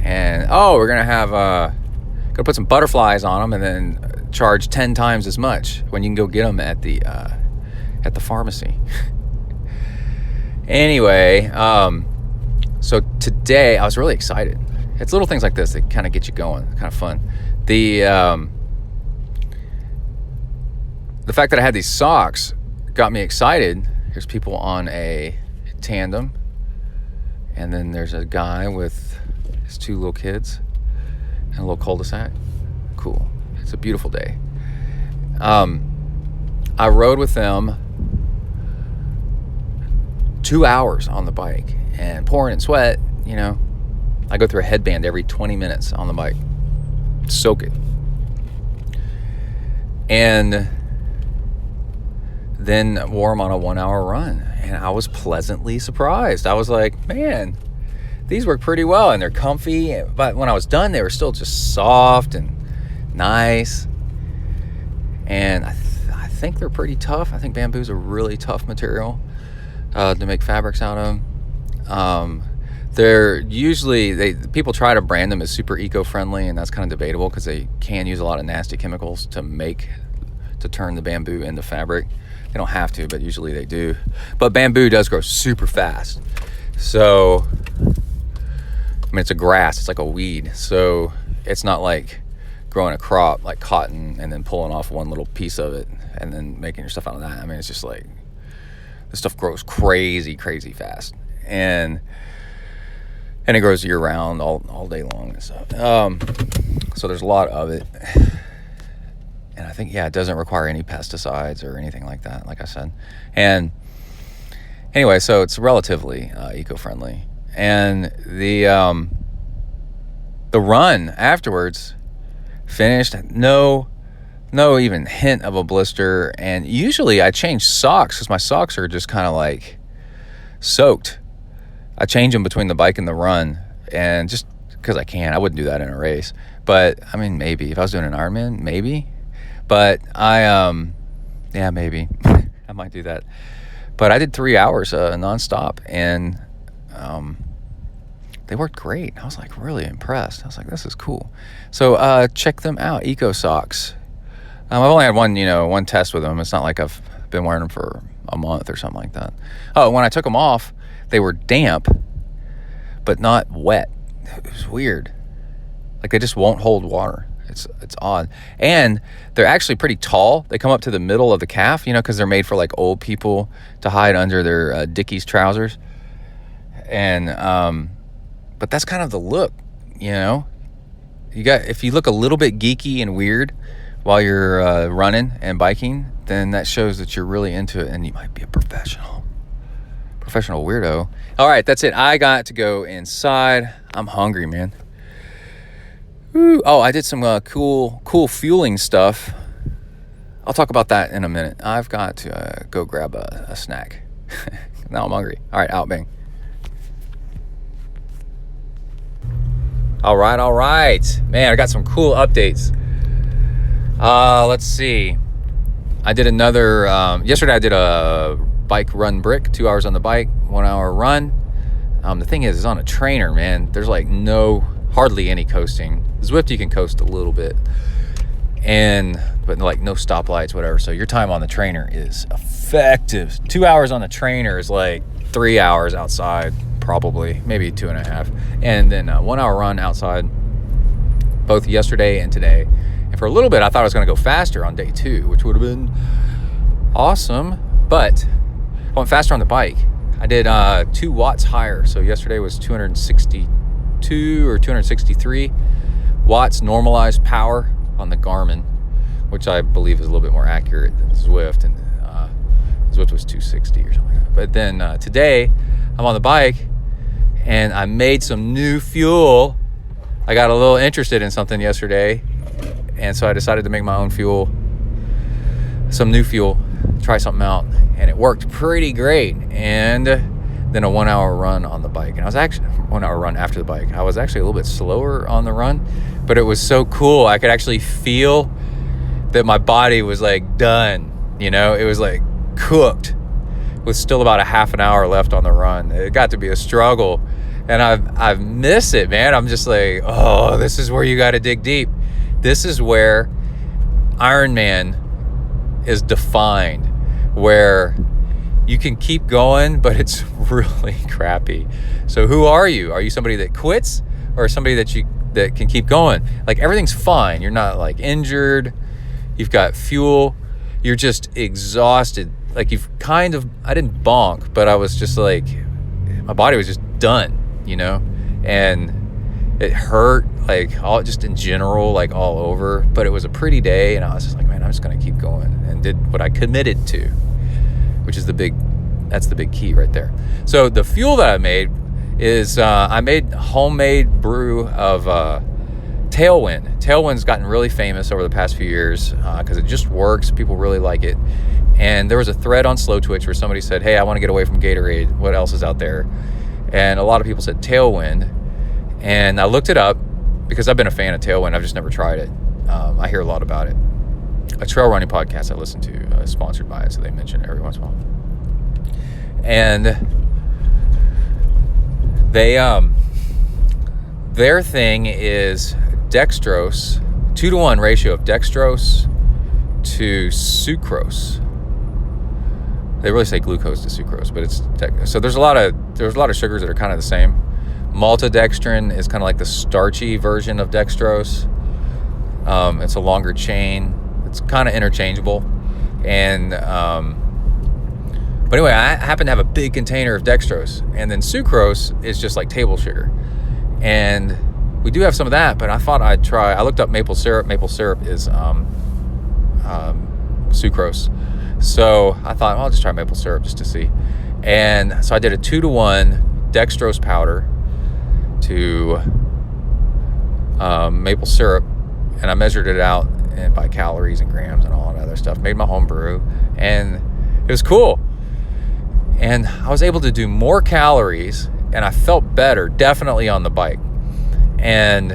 And we're gonna put some butterflies on them, and then charge 10 times as much when you can go get them at the pharmacy. Anyway, so today I was really excited. It's little things like this that kind of get you going. Kind of fun. The fact that I had these socks got me excited. Here's people on a tandem, and then there's a guy with his 2 little kids and a little cul-de-sac. Cool. It's a beautiful day. I rode with them 2 hours on the bike and pouring in sweat, you know. I go through a headband every 20 minutes on the bike. Soak it. And then wore them on a 1-hour run. And I was pleasantly surprised. I was like, man, these work pretty well and they're comfy. But when I was done, they were still just soft and nice. And I think they're pretty tough. I think bamboo's a really tough material to make fabrics out of. They're usually, people try to brand them as super eco-friendly, and that's kind of debatable because they can use a lot of nasty chemicals to turn the bamboo into fabric. They don't have to, but usually they do. But bamboo does grow super fast. So, I mean, it's a grass, it's like a weed. So it's not like growing a crop like cotton and then pulling off one little piece of it and then making your stuff out of that. I mean, it's just like, this stuff grows crazy fast. And it grows year round, all day long and stuff. So there's a lot of it. And I think, it doesn't require any pesticides or anything like that, like I said. And anyway, so it's relatively eco-friendly. And the run afterwards finished, no even hint of a blister. And usually I change socks because my socks are just kind of like soaked. I change them between the bike and the run, and just because I can. I wouldn't do that in a race, but I mean, maybe if I was doing an Ironman, maybe. But maybe I might do that. But I did 3 hours nonstop, and they worked great. I was like really impressed. I was like, this is cool. So check them out, Eco Socks. I've only had one test with them. It's not like I've been wearing them for a month or something like that. Oh, when I took them off, they were damp, but not wet. It was weird. Like they just won't hold water. It's odd. And they're actually pretty tall. They come up to the middle of the calf, because they're made for like old people to hide under their Dickies trousers. And but that's kind of the look, if you look a little bit geeky and weird while you're running and biking, then that shows that you're really into it and you might be a professional weirdo. All right, that's it. I got to go inside. I'm hungry, man. Woo. Oh, I did some cool fueling stuff. I'll talk about that in a minute. I've got to go grab a snack. Now I'm hungry. All right, out, bang. All right. Man, I got some cool updates. Let's see. I did another, yesterday I did a bike run brick, 2 hours on the bike, 1 hour run. The thing is, it's on a trainer, man. There's like hardly any coasting. Zwift, you can coast a little bit. but like no stoplights, whatever. So your time on the trainer is effective. 2 hours on the trainer is like 3 hours outside, probably, maybe 2.5. And then a 1 hour run outside, both yesterday and today. And for a little bit, I thought I was going to go faster on day 2, which would have been awesome. But I went faster on the bike. I did 2 watts higher. So yesterday was 262 or 263 watts normalized power on the Garmin, which I believe is a little bit more accurate than Zwift, and Zwift was 260 or something like that. But then today I'm on the bike and I made some new fuel. I got a little interested in something yesterday, and so I decided to make my own fuel, some new fuel, try something out, and it worked pretty great. And then a 1 hour run on the bike, and I was actually 1 hour run after the bike. I was actually a little bit slower on the run, but it was so cool. I could actually feel that my body was like done, it was like cooked with still about a half an hour left on the run. It got to be a struggle, and I miss it, man. I'm just like, oh, this is where you got to dig deep. This is where Ironman is defined, where you can keep going, but it's really crappy. So who are you? Are you somebody that quits, or somebody that can keep going? Like, everything's fine. You're not like injured. You've got fuel. You're just exhausted. Like, I didn't bonk, but I was just like, my body was just done, and it hurt, like, all just in general, like all over. But it was a pretty day, and I was just like, man, I'm just going to keep going, and did what I committed to, which is that's the big key right there. So the fuel that I made is, I made homemade brew of Tailwind. Tailwind's gotten really famous over the past few years because it just works. People really like it. And there was a thread on Slow Twitch where somebody said, hey, I want to get away from Gatorade. What else is out there? And a lot of people said Tailwind. And I looked it up because I've been a fan of Tailwind. I've just never tried it. I hear a lot about it. A trail running podcast I listen to is sponsored by it, so they mention it every once in a while. And they, their thing is dextrose, 2-to-1 ratio of dextrose to sucrose. They really say glucose to sucrose, but it's so there's a lot of sugars that are kind of the same. Maltodextrin is kind of like the starchy version of dextrose. It's a longer chain. It's kind of interchangeable. And but anyway, I happen to have a big container of dextrose, and then sucrose is just like table sugar. And we do have some of that, but I thought I'd try. I looked up maple syrup. Maple syrup is sucrose. So I thought, well, I'll just try maple syrup just to see. And so I did a 2-to-1 dextrose powder to maple syrup, and I measured it out and by calories and grams and all that other stuff. Made my home brew, and it was cool. And I was able to do more calories, and I felt better, definitely on the bike. And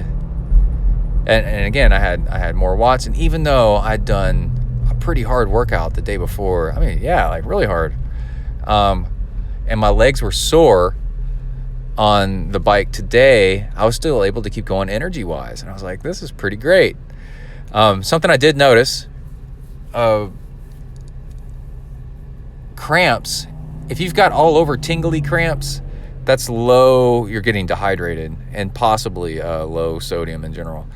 again, I had more watts. And even though I'd done a pretty hard workout the day before, I mean, yeah, like really hard, and my legs were sore on the bike today, I was still able to keep going energy-wise. And I was like, this is pretty great. Something I did notice, cramps. If you've got all over tingly cramps, that's low, you're getting dehydrated, and possibly low sodium in general.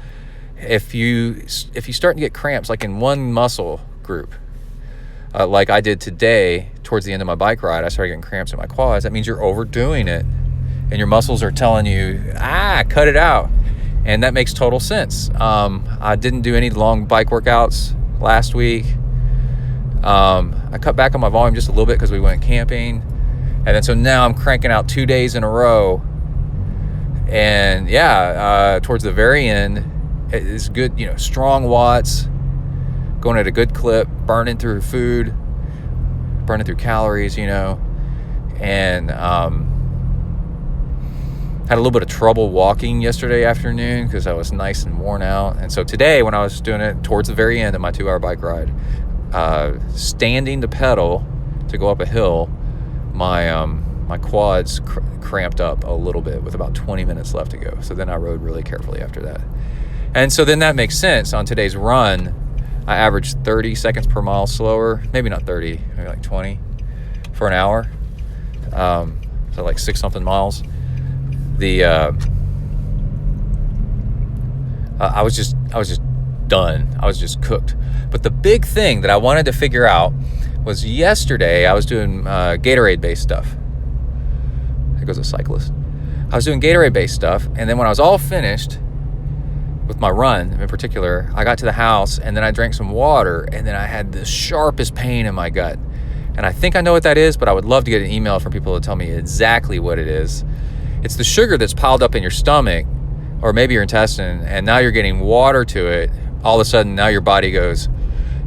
If you start to get cramps, like in one muscle group, like I did today, towards the end of my bike ride, I started getting cramps in my quads. That means you're overdoing it, and your muscles are telling you, cut it out. And that makes total sense. I didn't do any long bike workouts last week. I cut back on my volume just a little bit because we went camping. And then so now I'm cranking out 2 days in a row. And towards the very end, it's good, strong watts, going at a good clip, burning through food, burning through calories, and had a little bit of trouble walking yesterday afternoon because I was nice and worn out. And so today, when I was doing it towards the very end of my 2-hour bike ride, standing to pedal to go up a hill, my quads cramped up a little bit with about 20 minutes left to go. So then I rode really carefully after that. And so then that makes sense. On today's run, I average 30 seconds per mile slower. Maybe not 30, maybe like 20 for an hour. So like 6 something miles. I was just done. I was just cooked. But the big thing that I wanted to figure out was yesterday I was doing Gatorade-based stuff. There goes a cyclist. I was doing Gatorade-based stuff, and then when I was all finished with my run in particular, I got to the house, and then I drank some water, and then I had the sharpest pain in my gut. And I think I know what that is, but I would love to get an email from people to tell me exactly what it is. It's the sugar that's piled up in your stomach, or maybe your intestine, and now you're getting water to it. All of a sudden, now your body goes,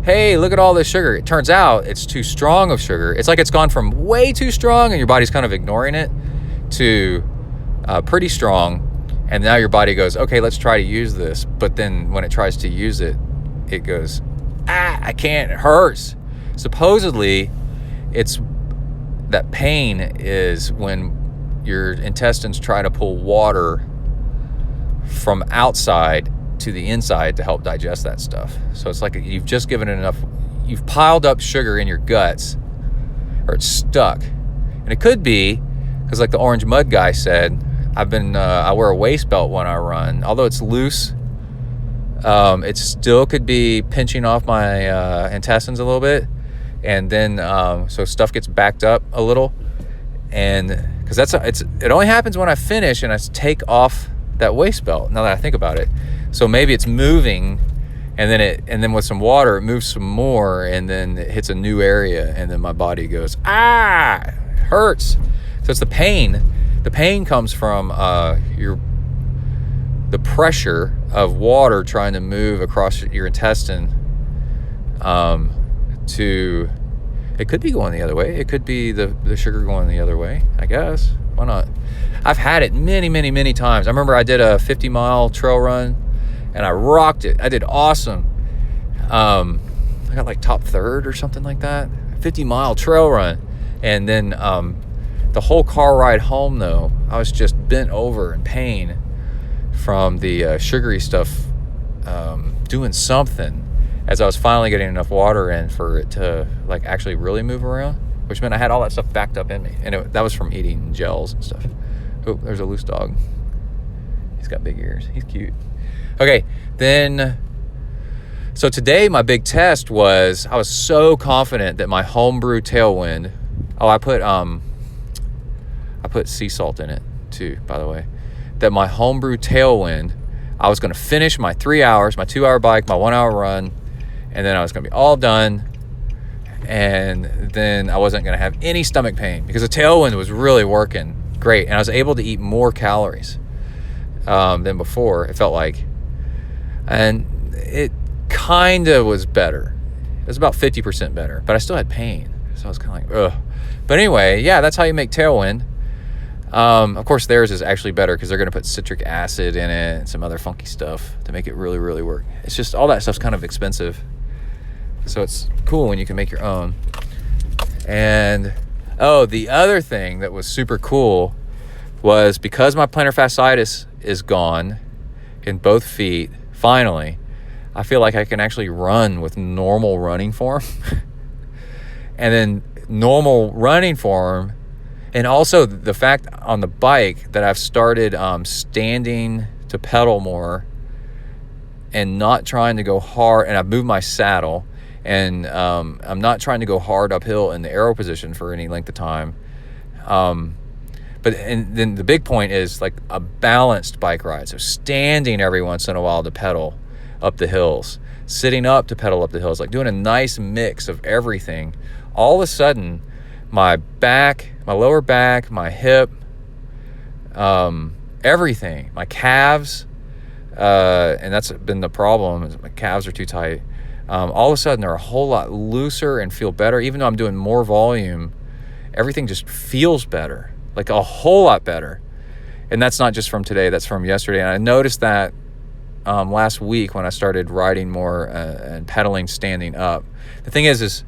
hey, look at all this sugar. It turns out it's too strong of sugar. It's like it's gone from way too strong, and your body's kind of ignoring it, to pretty strong. And now your body goes, okay, let's try to use this. But then when it tries to use it, it goes, I can't, it hurts. Supposedly, it's that pain is when your intestines try to pull water from outside to the inside to help digest that stuff. So it's like you've just given it enough, you've piled up sugar in your guts, or it's stuck. And it could be, because like the Orange Mud guy said, I wear a waist belt when I run. Although it's loose, it still could be pinching off my intestines a little bit. And then, so stuff gets backed up a little. And because it only happens when I finish and I take off that waist belt, now that I think about it. So maybe it's moving, and then with some water, it moves some more, and then it hits a new area, and then my body goes, it hurts. So it's the pain. The pain comes from the pressure of water trying to move across your intestine it could be going the other way. It could be the sugar going the other way, I guess. Why not? I've had it many, many, many times. I remember I did a 50-mile trail run, and I rocked it. I did awesome. I got like top third or something like that. 50-mile trail run. And then the whole car ride home, though, I was just bent over in pain from the sugary stuff doing something as I was finally getting enough water in for it to like actually really move around, which meant I had all that stuff backed up in me. And that was from eating gels and stuff. Oh, there's a loose dog. He's got big ears. He's cute. Okay, then, so today my big test was, I was so confident that my homebrew Tailwind, I put sea salt in it too, by the way, that my homebrew Tailwind, I was going to finish my 3 hours, my 2-hour bike, my 1-hour run, and then I was going to be all done, and then I wasn't going to have any stomach pain because the Tailwind was really working great, and I was able to eat more calories than before, it felt like. And it kind of was better. It was about 50% better, but I still had pain. So I was kind of like, ugh. But anyway, yeah, that's how you make Tailwind. Of course, theirs is actually better because they're going to put citric acid in it and some other funky stuff to make it really, really work. It's just all that stuff's kind of expensive. So it's cool when you can make your own. And, the other thing that was super cool was because my plantar fasciitis is gone in both feet, finally, I feel like I can actually run with normal running form. And then normal running form, and also the fact on the bike that I've started standing to pedal more and not trying to go hard, and I've moved my saddle, and I'm not trying to go hard uphill in the arrow position for any length of time. And then the big point is like a balanced bike ride. So standing every once in a while to pedal up the hills, sitting up to pedal up the hills, like doing a nice mix of everything. All of a sudden, my back, my lower back, my hip, everything, my calves, and that's been the problem, is my calves are too tight. All of a sudden, they're a whole lot looser and feel better. Even though I'm doing more volume, everything just feels better, like a whole lot better. And that's not just from today, that's from yesterday. And I noticed that last week when I started riding more and pedaling standing up. The thing is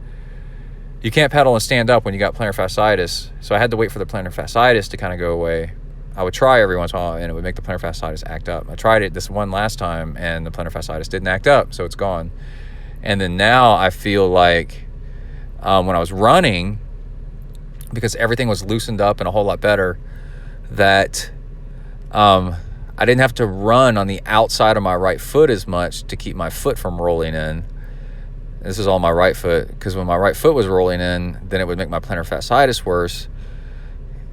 you can't pedal and stand up when you got plantar fasciitis. So I had to wait for the plantar fasciitis to kind of go away. I would try every once in a while, and it would make the plantar fasciitis act up. I tried it this one last time, and the plantar fasciitis didn't act up, so it's gone. And then now I feel like when I was running, because everything was loosened up and a whole lot better, that I didn't have to run on the outside of my right foot as much to keep my foot from rolling in. This is all my right foot, because when my right foot was rolling in, then it would make my plantar fasciitis worse.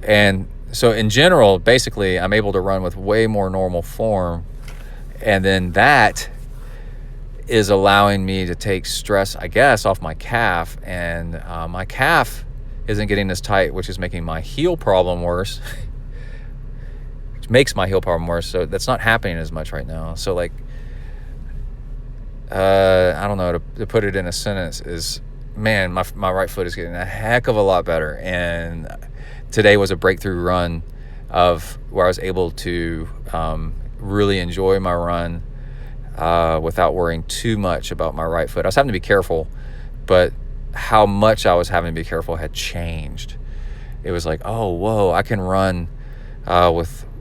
And so in general, basically, I'm able to run with way more normal form. And then that is allowing me to take stress, I guess, off my calf. And my calf isn't getting as tight, which is making my heel problem worse. Which makes my heel problem worse. So that's not happening as much right now. So like, I don't know, to put it in a sentence is, man, my right foot is getting a heck of a lot better. And today was a breakthrough run of where I was able to really enjoy my run without worrying too much about my right foot. I was having to be careful, but how much I was having to be careful had changed. It was like, oh, whoa, I can run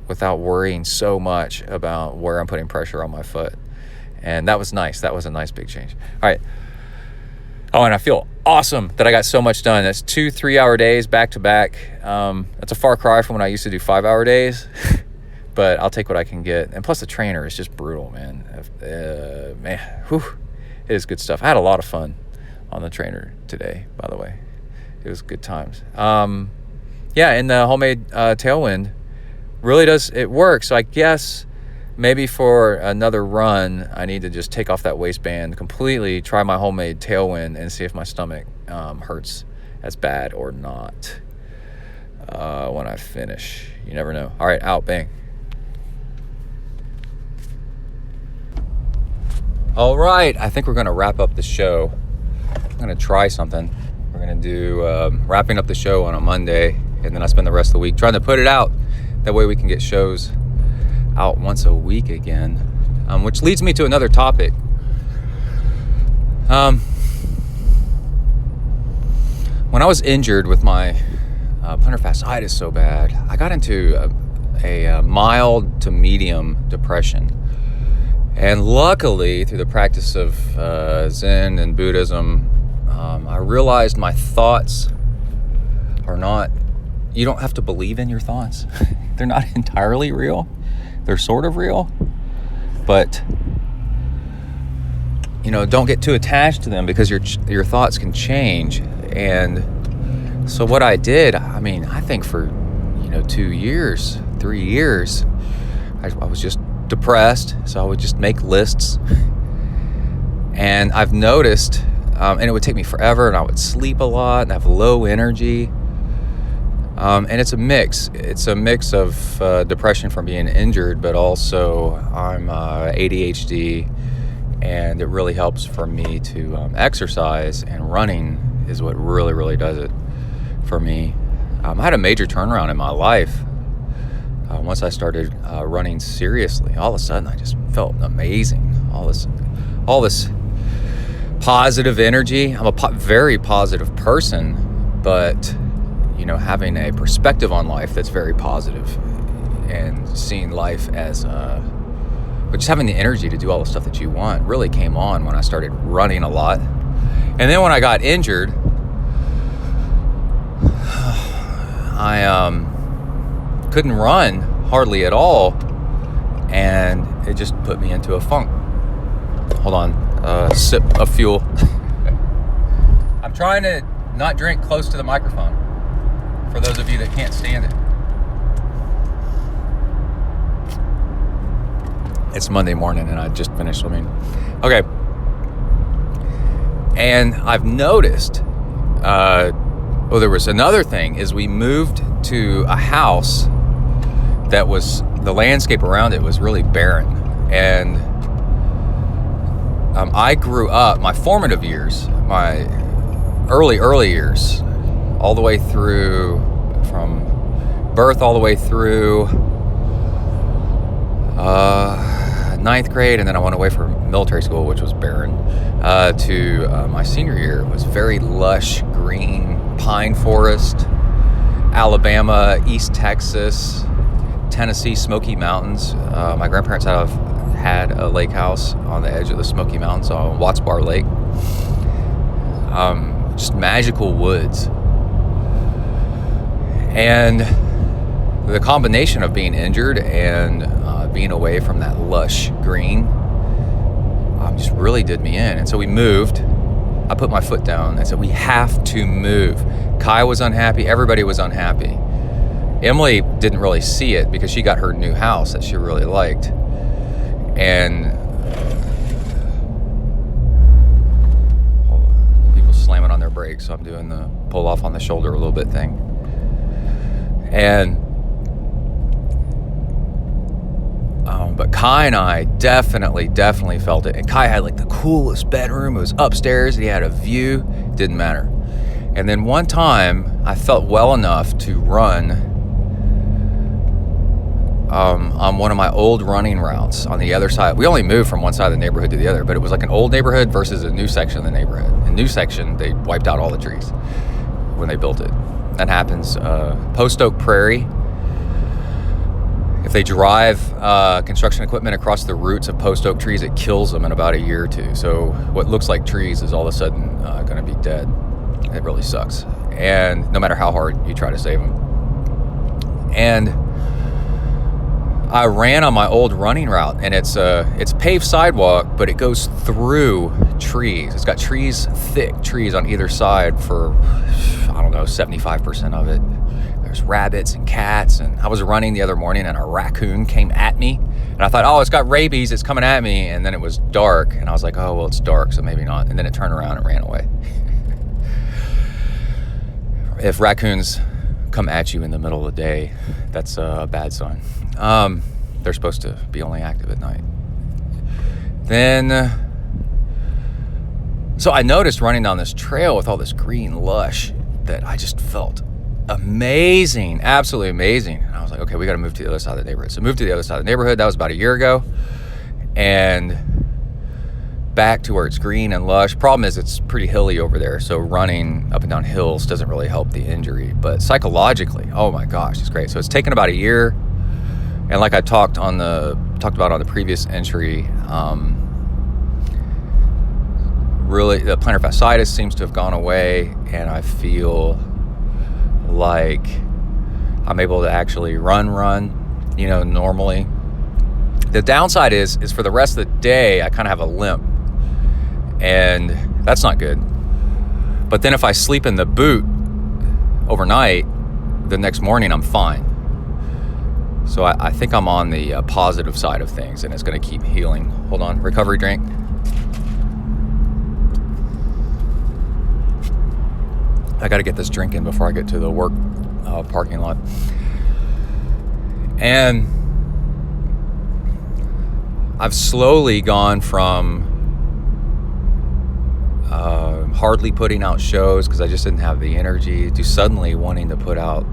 without worrying so much about where I'm putting pressure on my foot. And that was nice. That was a nice big change. All right. Oh, and I feel awesome that I got so much done. That's 2 3-hour days back to back. That's a far cry from when I used to do 5-hour days, but I'll take what I can get. And plus the trainer is just brutal, man. Man, whew, it is good stuff. I had a lot of fun on the trainer today, by the way. It was good times. Yeah, and the homemade tailwind really does, it works. So I guess maybe for another run, I need to just take off that waistband completely, try my homemade tailwind, and see if my stomach hurts as bad or not when I finish. You never know. All right, out, bang. All right, I think we're going to wrap up the show. I'm going to try something. We're going to do wrapping up the show on a Monday, and then I spend the rest of the week trying to put it out. That way we can get shows out once a week again, which leads me to another topic. When I was injured with my plantar fasciitis so bad, I got into a mild to medium depression. And luckily, through the practice of Zen and Buddhism, I realized my thoughts are not, you don't have to believe in your thoughts. They're not entirely real. They're sort of real, but don't get too attached to them, because your thoughts can change. And so what I did, I think for 2 years, 3 years, I was just depressed, so I would just make lists. And I've noticed, and it would take me forever, and I would sleep a lot and have low energy. And it's a mix. It's a mix of depression from being injured, but also I'm ADHD, and it really helps for me to exercise, and running is what really, really does it for me. I had a major turnaround in my life. Once I started running seriously, all of a sudden I just felt amazing. All this positive energy. I'm a very positive person, but having a perspective on life that's very positive, and seeing life as but just having the energy to do all the stuff that you want really came on when I started running a lot. And then when I got injured, I couldn't run hardly at all, and it just put me into a funk. Hold on, sip of fuel. I'm trying to not drink close to the microphone, for those of you that can't stand it. It's Monday morning and I just finished swimming. Okay. And I've noticed, there was another thing, is we moved to a house that was, the landscape around it was really barren. And I grew up, my formative years, my early years, all the way through, from birth all the way through 9th grade, and then I went away for military school, which was barren, to my senior year. It was very lush, green, pine forest, Alabama, East Texas, Tennessee, Smoky Mountains. My grandparents had a lake house on the edge of the Smoky Mountains on Watts Bar Lake. just magical woods. And the combination of being injured and being away from that lush green just really did me in. And so we moved. I put my foot down. I said, we have to move. Kai was unhappy. Everybody was unhappy. Emily didn't really see it because she got her new house that she really liked. And people slamming on their brakes, so I'm doing the pull off on the shoulder a little bit thing. And but Kai and I definitely felt it. And Kai had like the coolest bedroom. It was upstairs. He had a view. Didn't matter. And then one time I felt well enough to run on one of my old running routes on the other side. We only moved from one side of the neighborhood to the other, but it was like an old neighborhood versus a new section of the neighborhood. In new section, they wiped out all the trees when they built it. That happens. Post Oak Prairie. If they drive construction equipment across the roots of post oak trees, it kills them in about a year or two. So what looks like trees is all of a sudden going to be dead. It really sucks. And no matter how hard you try to save them. And I ran on my old running route, and it's paved sidewalk, but it goes through trees. It's got trees, thick trees on either side for, 75% of it. There's rabbits and cats, and I was running the other morning and a raccoon came at me, and I thought, it's got rabies, it's coming at me, and then it was dark, and I was like, it's dark, so maybe not, and then it turned around and ran away. If raccoons come at you in the middle of the day, that's a bad sign. They're supposed to be only active at night. Then, so I noticed running down this trail with all this green lush that I just felt amazing, absolutely amazing. And I was like, okay, we got to move to the other side of the neighborhood. So moved to the other side of the neighborhood. That was about a year ago. And back to where it's green and lush. Problem is it's pretty hilly over there. So running up and down hills doesn't really help the injury. But psychologically, oh my gosh, it's great. So it's taken about a year. And like I talked about on the previous entry, really the plantar fasciitis seems to have gone away, and I feel like I'm able to actually run, normally. The downside is for the rest of the day, I kind of have a limp, and that's not good. But then if I sleep in the boot overnight, the next morning I'm fine. So I think I'm on the positive side of things, and it's going to keep healing. Hold on, recovery drink. I got to get this drink in before I get to the work parking lot. And I've slowly gone from hardly putting out shows because I just didn't have the energy to suddenly wanting to put out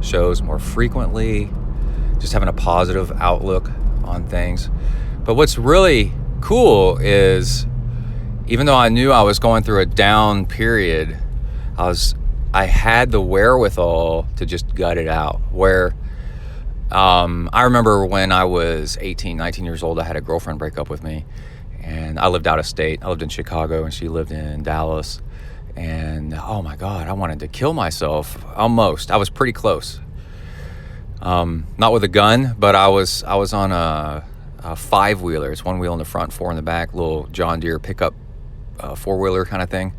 shows more frequently, just having a positive outlook on things. But what's really cool is, even though I knew I was going through a down period, I had the wherewithal to just gut it out. Where I remember when I was 18, 19 years old, I had a girlfriend break up with me, and I lived out of state. I lived in Chicago, and she lived in Dallas. And oh my God, I wanted to kill myself. Almost. I was pretty close. Not with a gun, but I was on a five-wheeler. It's one wheel in the front, four in the back, little John Deere pickup four-wheeler kind of thing.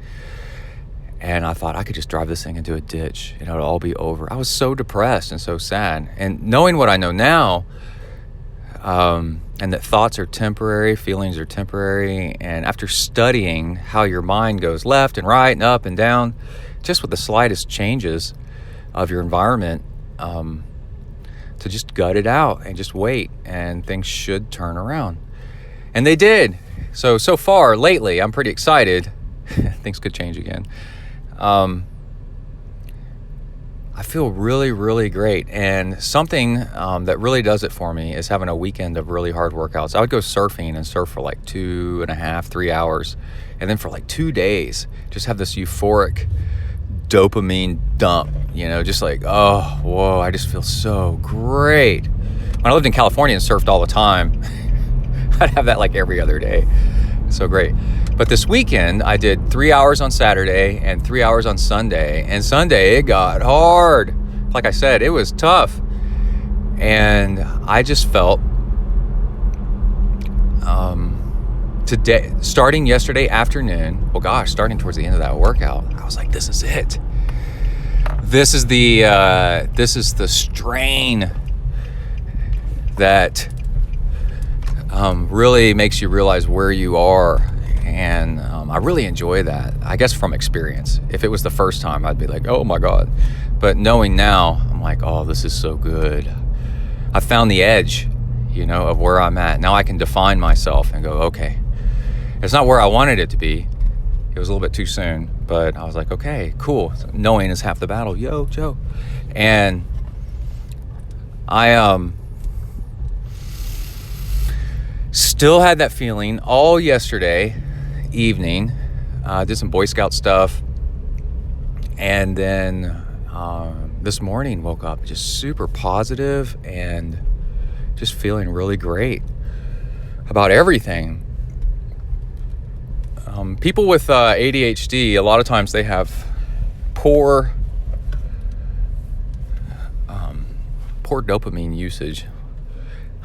And I thought I could just drive this thing into a ditch and it'll all be over. I was so depressed and so sad. And knowing what I know now, and that thoughts are temporary, feelings are temporary, and after studying how your mind goes left and right and up and down, just with the slightest changes of your environment, to just gut it out and just wait, and things should turn around. And they did. So far, lately, I'm pretty excited. Things could change again. I feel really, really great. And something that really does it for me is having a weekend of really hard workouts. I would go surfing and surf for like 2.5, 3 hours. And then for like 2 days, just have this euphoric dopamine dump, just like, oh, whoa, I just feel so great. When I lived in California and surfed all the time, I'd have that like every other day. So great. But this weekend, I did 3 hours on Saturday and 3 hours on Sunday. And Sunday, it got hard. Like I said, it was tough. And I just felt today, starting yesterday afternoon, starting towards the end of that workout, I was like, this is it. This is the strain that really makes you realize where you are. And I really enjoy that, I guess, from experience. If it was the first time, I'd be like, oh my God. But knowing now, I'm like, oh, this is so good. I found the edge, of where I'm at. Now I can define myself and go, okay, it's not where I wanted it to be. It was a little bit too soon, but I was like, okay, cool. Knowing is half the battle. Yo, Joe. And I still had that feeling all yesterday evening. Did some Boy Scout stuff. And then this morning woke up just super positive and just feeling really great about everything. People with ADHD, a lot of times they have poor dopamine usage.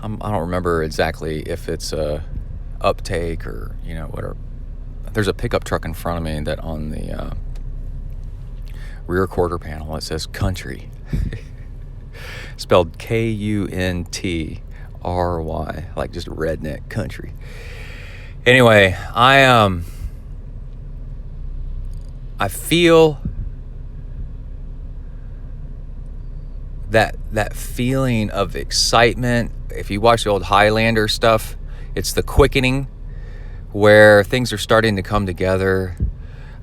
I don't remember exactly if it's uptake or whatever. There's a pickup truck in front of me that on the rear quarter panel it says country, spelled Kuntry, like just redneck country. Anyway, I feel that feeling of excitement. If you watch the old Highlander stuff, it's the quickening where things are starting to come together.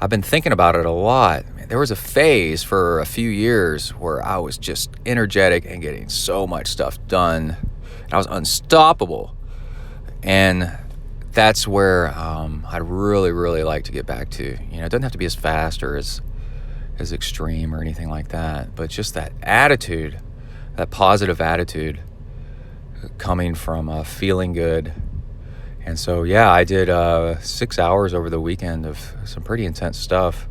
I've been thinking about it a lot. There was a phase for a few years where I was just energetic and getting so much stuff done. I was unstoppable. And that's where I'd really, really like to get back to. It doesn't have to be as fast or as extreme or anything like that, but just that attitude, that positive attitude coming from feeling good. And so, yeah, I did 6 hours over the weekend of some pretty intense stuff,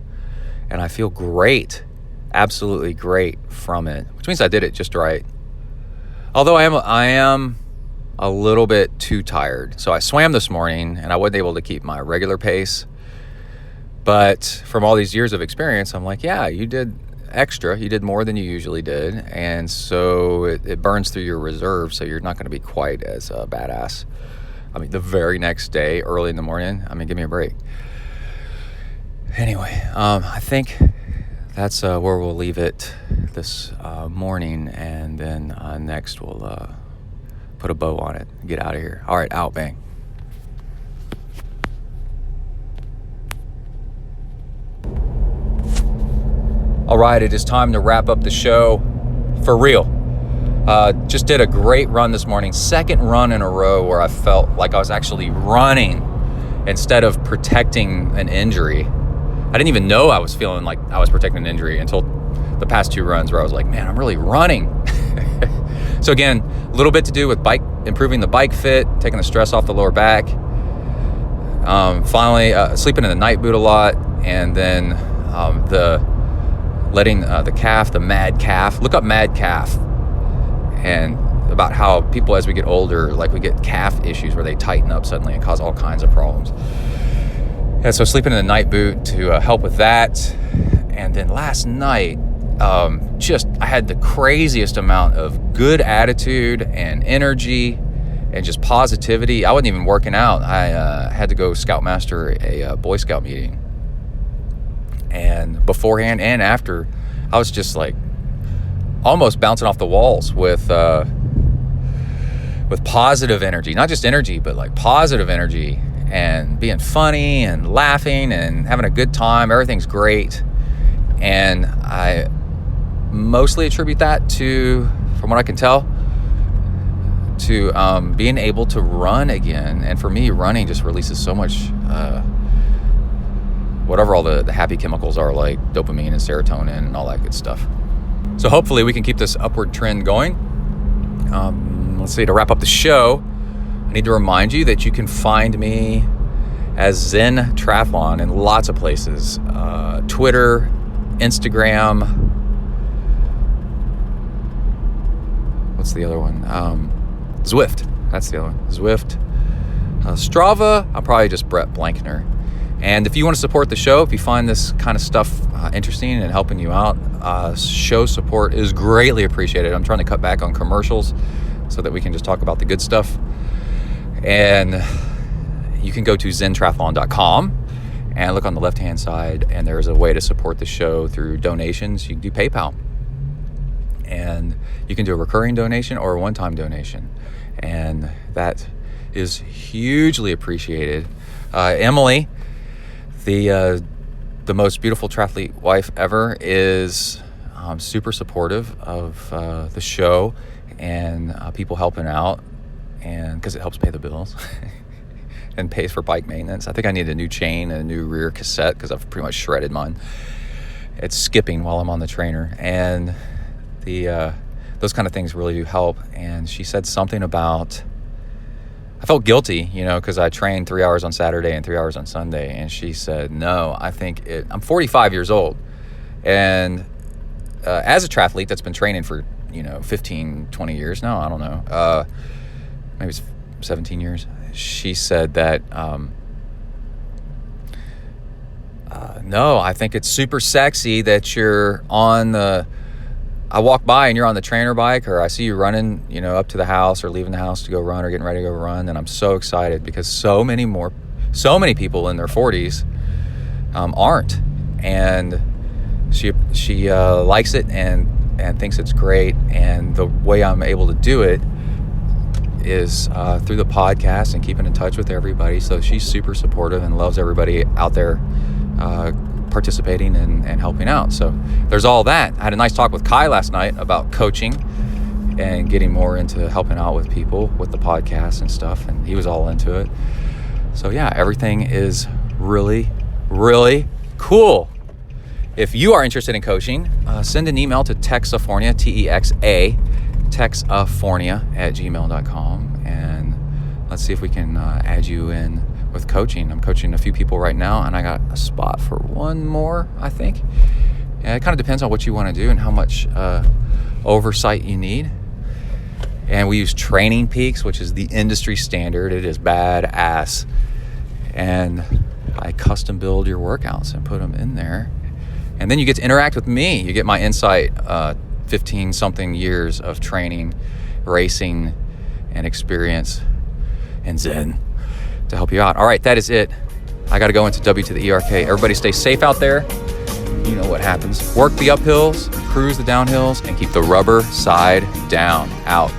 and I feel great, absolutely great from it, which means I did it just right. Although I am a little bit too tired. So I swam this morning, and I wasn't able to keep my regular pace. But from all these years of experience, I'm like, yeah, you did extra. You did more than you usually did. And so it burns through your reserve, so you're not going to be quite as badass. The very next day, early in the morning, give me a break. Anyway, I think that's where we'll leave it this morning. And then next we'll put a bow on it and get out of here. All right, out, bang. All right, it is time to wrap up the show for real. Just did a great run this morning. Second run in a row where I felt like I was actually running instead of protecting an injury. I didn't even know I was feeling like I was protecting an injury until the past two runs where I was like, man, I'm really running. So again, a little bit to do with improving the bike fit, taking the stress off the lower back. Finally, sleeping in the night boot a lot, and then letting the calf, the mad calf. Look up mad calf, and about how people as we get older, like we get calf issues where they tighten up suddenly and cause all kinds of problems. And so sleeping in the night boot to help with that. And then last night, I had the craziest amount of good attitude and energy and just positivity. I wasn't even working out. I had to go Scoutmaster a Boy Scout meeting. And beforehand and after, I was just like almost bouncing off the walls with positive energy. Not just energy, but like positive energy, and being funny and laughing and having a good time. Everything's great. And I mostly attribute that to, from what I can tell, to being able to run again. And for me, running just releases so much whatever all the happy chemicals are, like dopamine and serotonin and all that good stuff. So hopefully we can keep this upward trend going. Let's see, to wrap up the show, I need to remind you that you can find me as Zen Triathlon in lots of places. Twitter, Instagram. What's the other one? Zwift. That's the other one. Zwift. Strava. I'm probably just Brett Blankner. And if you want to support the show, if you find this kind of stuff interesting and helping you out, show support is greatly appreciated. I'm trying to cut back on commercials so that we can just talk about the good stuff. And you can go to ZenTriathlon.com and look on the left-hand side, and there's a way to support the show through donations. You can do PayPal. And you can do a recurring donation or a one-time donation. And that is hugely appreciated. Emily, the most beautiful triathlete wife ever, is super supportive of the show and people helping out, and because it helps pay the bills and pays for bike maintenance. I think I need a new chain and a new rear cassette because I've pretty much shredded mine. It's skipping while I'm on the trainer, and those kind of things really do help. And she said something about, I felt guilty, because I trained 3 hours on Saturday and 3 hours on Sunday. And she said, no, I'm 45 years old. And as a triathlete that's been training for, 15, 20 years now, I don't know, maybe it's 17 years. She said that, no, I think it's super sexy that you're I walk by and you're on the trainer bike, or I see you running, up to the house or leaving the house to go run or getting ready to go run. And I'm so excited because so many people in their 40s aren't. And she likes it and thinks it's great. And the way I'm able to do it is through the podcast and keeping in touch with everybody. So she's super supportive and loves everybody out there participating and helping out. So there's all that. I had a nice talk with Kai last night about coaching and getting more into helping out with people with the podcast and stuff, and he was all into it. So yeah, everything is really, really cool. If you are interested in coaching, send an email to Texafornia, texafornia@gmail.com, and let's see if we can add you in with coaching. I'm coaching a few people right now, and I got a spot for one more, I think. And it kind of depends on what you want to do and how much oversight you need. And we use Training Peaks, which is the industry standard. It is badass. And I custom build your workouts and put them in there. And then you get to interact with me. You get my insight, 15-something years of training, racing, and experience, and Zen to help you out. All right, that is it. I got to go into W to the ERK. Everybody stay safe out there. You know what happens. Work the uphills, cruise the downhills, and keep the rubber side down. Out.